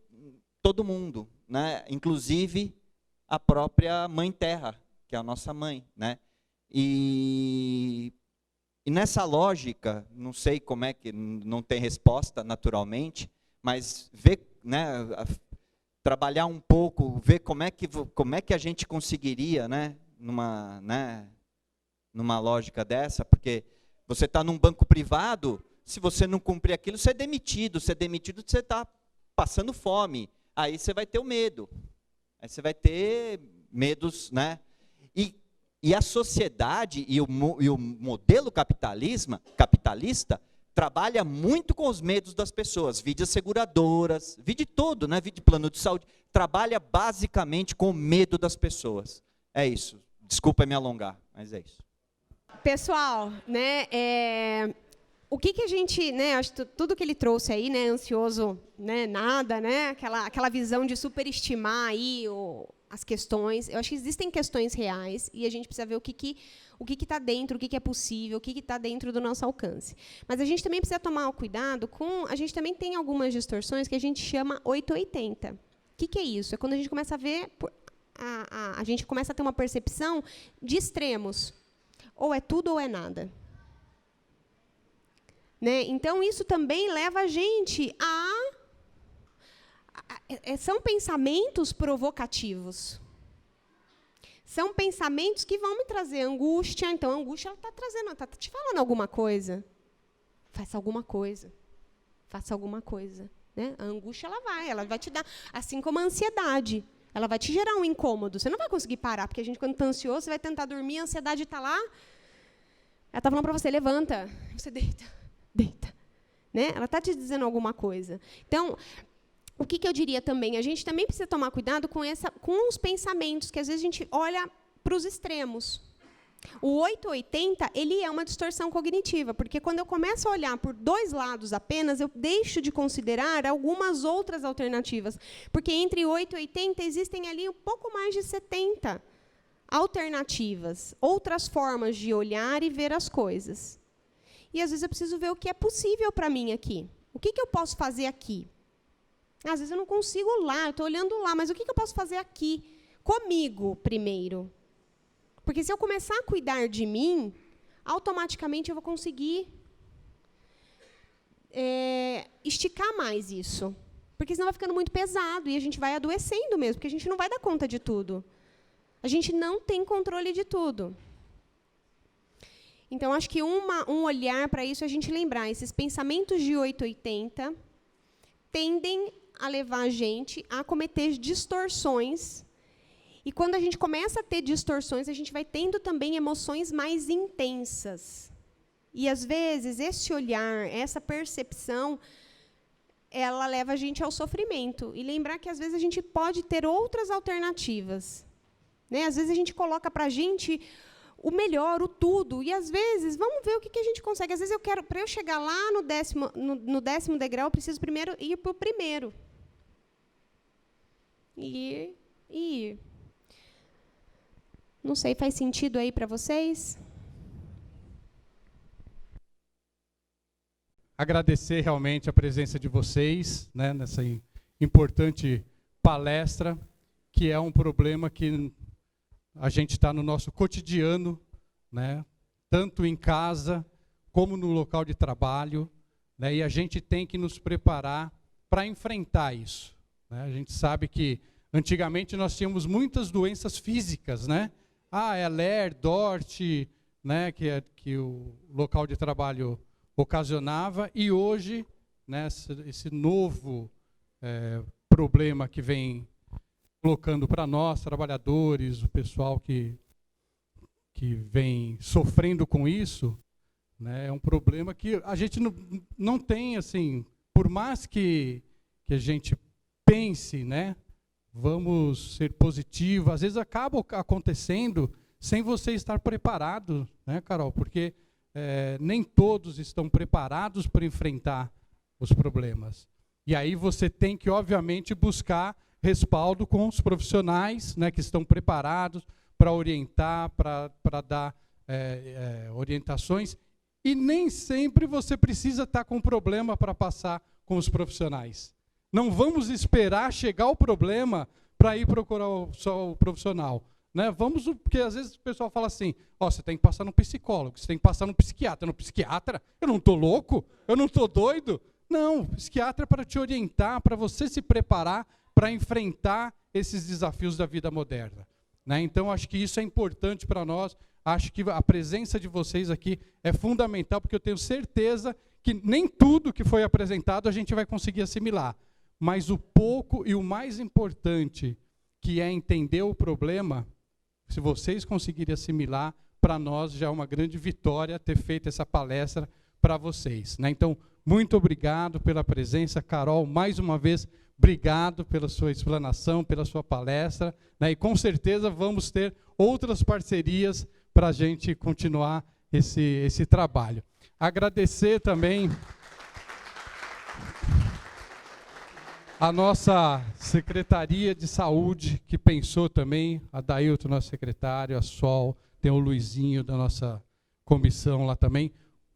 todo mundo, né? Inclusive a própria Mãe Terra, que é a nossa mãe, né? E nessa lógica, não sei como é que, não tem resposta naturalmente, mas ver, né, trabalhar um pouco, ver como é que a gente conseguiria, né, numa lógica dessa, porque você está num banco privado, se você não cumprir aquilo, você é demitido, você está passando fome, aí você vai ter o medo, aí você vai ter medos, né? E a sociedade e o modelo capitalista trabalha muito com os medos das pessoas, vide as seguradoras, vide tudo, né? Vide plano de saúde, trabalha basicamente com o medo das pessoas. É isso. Desculpa me alongar, mas é isso. Pessoal, né, o que a gente, né, acho que tudo que ele trouxe aí, né, ansioso, né, nada, né, aquela visão de superestimar aí as questões. Eu acho que existem questões reais e a gente precisa ver o que está dentro, o que é possível, o que está dentro do nosso alcance. Mas a gente também precisa tomar cuidado a gente também tem algumas distorções que a gente chama 880. O que é isso? É quando a gente começa a ver, a gente começa a ter uma percepção de extremos. Ou é tudo ou é nada. Né? Então, isso também leva a gente são pensamentos provocativos. São pensamentos que vão me trazer angústia. Então, a angústia está te falando alguma coisa. Faça alguma coisa. Faça alguma coisa. Né? A angústia ela vai te dar, assim como a ansiedade. Ela vai te gerar um incômodo. Você não vai conseguir parar, porque a gente, quando está ansioso, você vai tentar dormir, a ansiedade está lá. Ela está falando para você, levanta. Você deita. Né? Ela está te dizendo alguma coisa. Então, o que eu diria também? A gente também precisa tomar cuidado com os pensamentos, que às vezes a gente olha para os extremos. O 880, ele é uma distorção cognitiva, porque quando eu começo a olhar por dois lados apenas, eu deixo de considerar algumas outras alternativas, porque entre 8 e 80 existem ali um pouco mais de 70 alternativas, outras formas de olhar e ver as coisas. E às vezes eu preciso ver o que é possível para mim aqui. O que eu posso fazer aqui? Às vezes eu não consigo lá, eu estou olhando lá, mas o que eu posso fazer aqui? Comigo, primeiro. Porque se eu começar a cuidar de mim, automaticamente eu vou conseguir esticar mais isso. Porque senão vai ficando muito pesado e a gente vai adoecendo mesmo, porque a gente não vai dar conta de tudo. A gente não tem controle de tudo. Então, acho que um olhar para isso é a gente lembrar, esses pensamentos de 880 tendem a levar a gente a cometer distorções. E quando a gente começa a ter distorções, a gente vai tendo também emoções mais intensas. E, às vezes, esse olhar, essa percepção, ela leva a gente ao sofrimento. E lembrar que, às vezes, a gente pode ter outras alternativas. Né? Às vezes, a gente coloca para a gente o melhor, o tudo. E, às vezes, vamos ver o que a gente consegue. Às vezes, para eu chegar lá no 10º degrau, eu preciso primeiro ir para o primeiro. E não sei, faz sentido aí para vocês? Agradecer realmente a presença de vocês, né, nessa importante palestra, que é um problema que a gente está no nosso cotidiano, né? Tanto em casa como no local de trabalho, né? E a gente tem que nos preparar para enfrentar isso, né? A gente sabe que antigamente nós tínhamos muitas doenças físicas, né? É ler, DORT, né? Que o local de trabalho ocasionava, e hoje, né, esse novo problema que vem colocando para nós, trabalhadores, o pessoal que vem sofrendo com isso, né, é um problema que a gente não tem, assim, por mais que a gente pense, né, vamos ser positivo, às vezes acaba acontecendo sem você estar preparado, né, Carol? Porque nem todos estão preparados para enfrentar os problemas. E aí você tem que, obviamente, buscar respaldo com os profissionais, né, que estão preparados para orientar, para dar orientações. E nem sempre você precisa estar com problema para passar com os profissionais. Não vamos esperar chegar o problema para ir procurar só o profissional, né? Porque às vezes o pessoal fala assim, você tem que passar no psicólogo, você tem que passar no psiquiatra. No psiquiatra? Eu não estou louco? Eu não estou doido? Não, o psiquiatra é para te orientar, para você se preparar para enfrentar esses desafios da vida moderna, né? Então, acho que isso é importante para nós. Acho que a presença de vocês aqui é fundamental, porque eu tenho certeza que nem tudo que foi apresentado a gente vai conseguir assimilar. Mas o pouco e o mais importante, que é entender o problema, se vocês conseguirem assimilar, para nós já é uma grande vitória ter feito essa palestra para vocês, né? Então, muito obrigado pela presença. Carol, mais uma vez, obrigado pela sua explanação, pela sua palestra, né? E com certeza vamos ter outras parcerias para a gente continuar esse trabalho. Agradecer também a nossa Secretaria de Saúde, que pensou também, a Dailton, nosso secretário, a Sol, tem o Luizinho da nossa comissão lá também,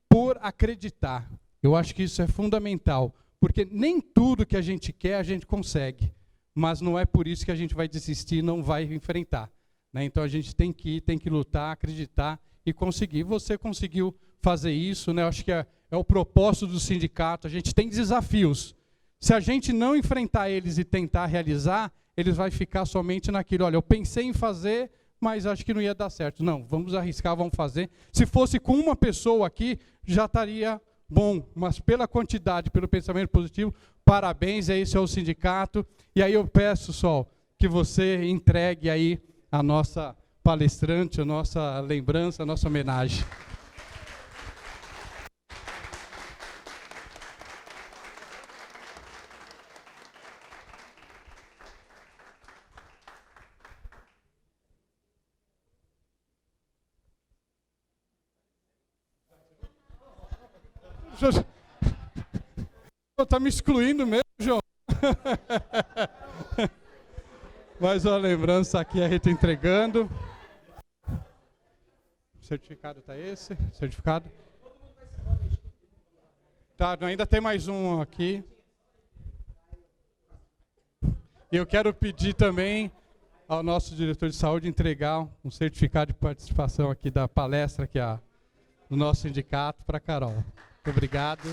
por acreditar. Eu acho que isso é fundamental, porque nem tudo que a gente quer a gente consegue, mas não é por isso que a gente vai desistir e não vai enfrentar, né? Então a gente tem que ir, tem que lutar, acreditar e conseguir. Você conseguiu fazer isso, né? Eu acho que é o propósito do sindicato. A gente tem desafios. Se a gente não enfrentar eles e tentar realizar, eles vão ficar somente naquilo. Olha, eu pensei em fazer, mas acho que não ia dar certo. Não, vamos arriscar, vamos fazer. Se fosse com uma pessoa aqui, já estaria bom, mas pela quantidade, pelo pensamento positivo, parabéns, esse é o sindicato. E aí eu peço, Sol, que você entregue aí a nossa palestrante, a nossa lembrança, a nossa homenagem. Está me excluindo mesmo, João? Mais uma lembrança aqui, a gente entregando. O certificado está esse? Certificado? Tá, ainda tem mais um aqui. E eu quero pedir também ao nosso diretor de saúde entregar um certificado de participação aqui da palestra do nosso sindicato para a Carol. Muito obrigado.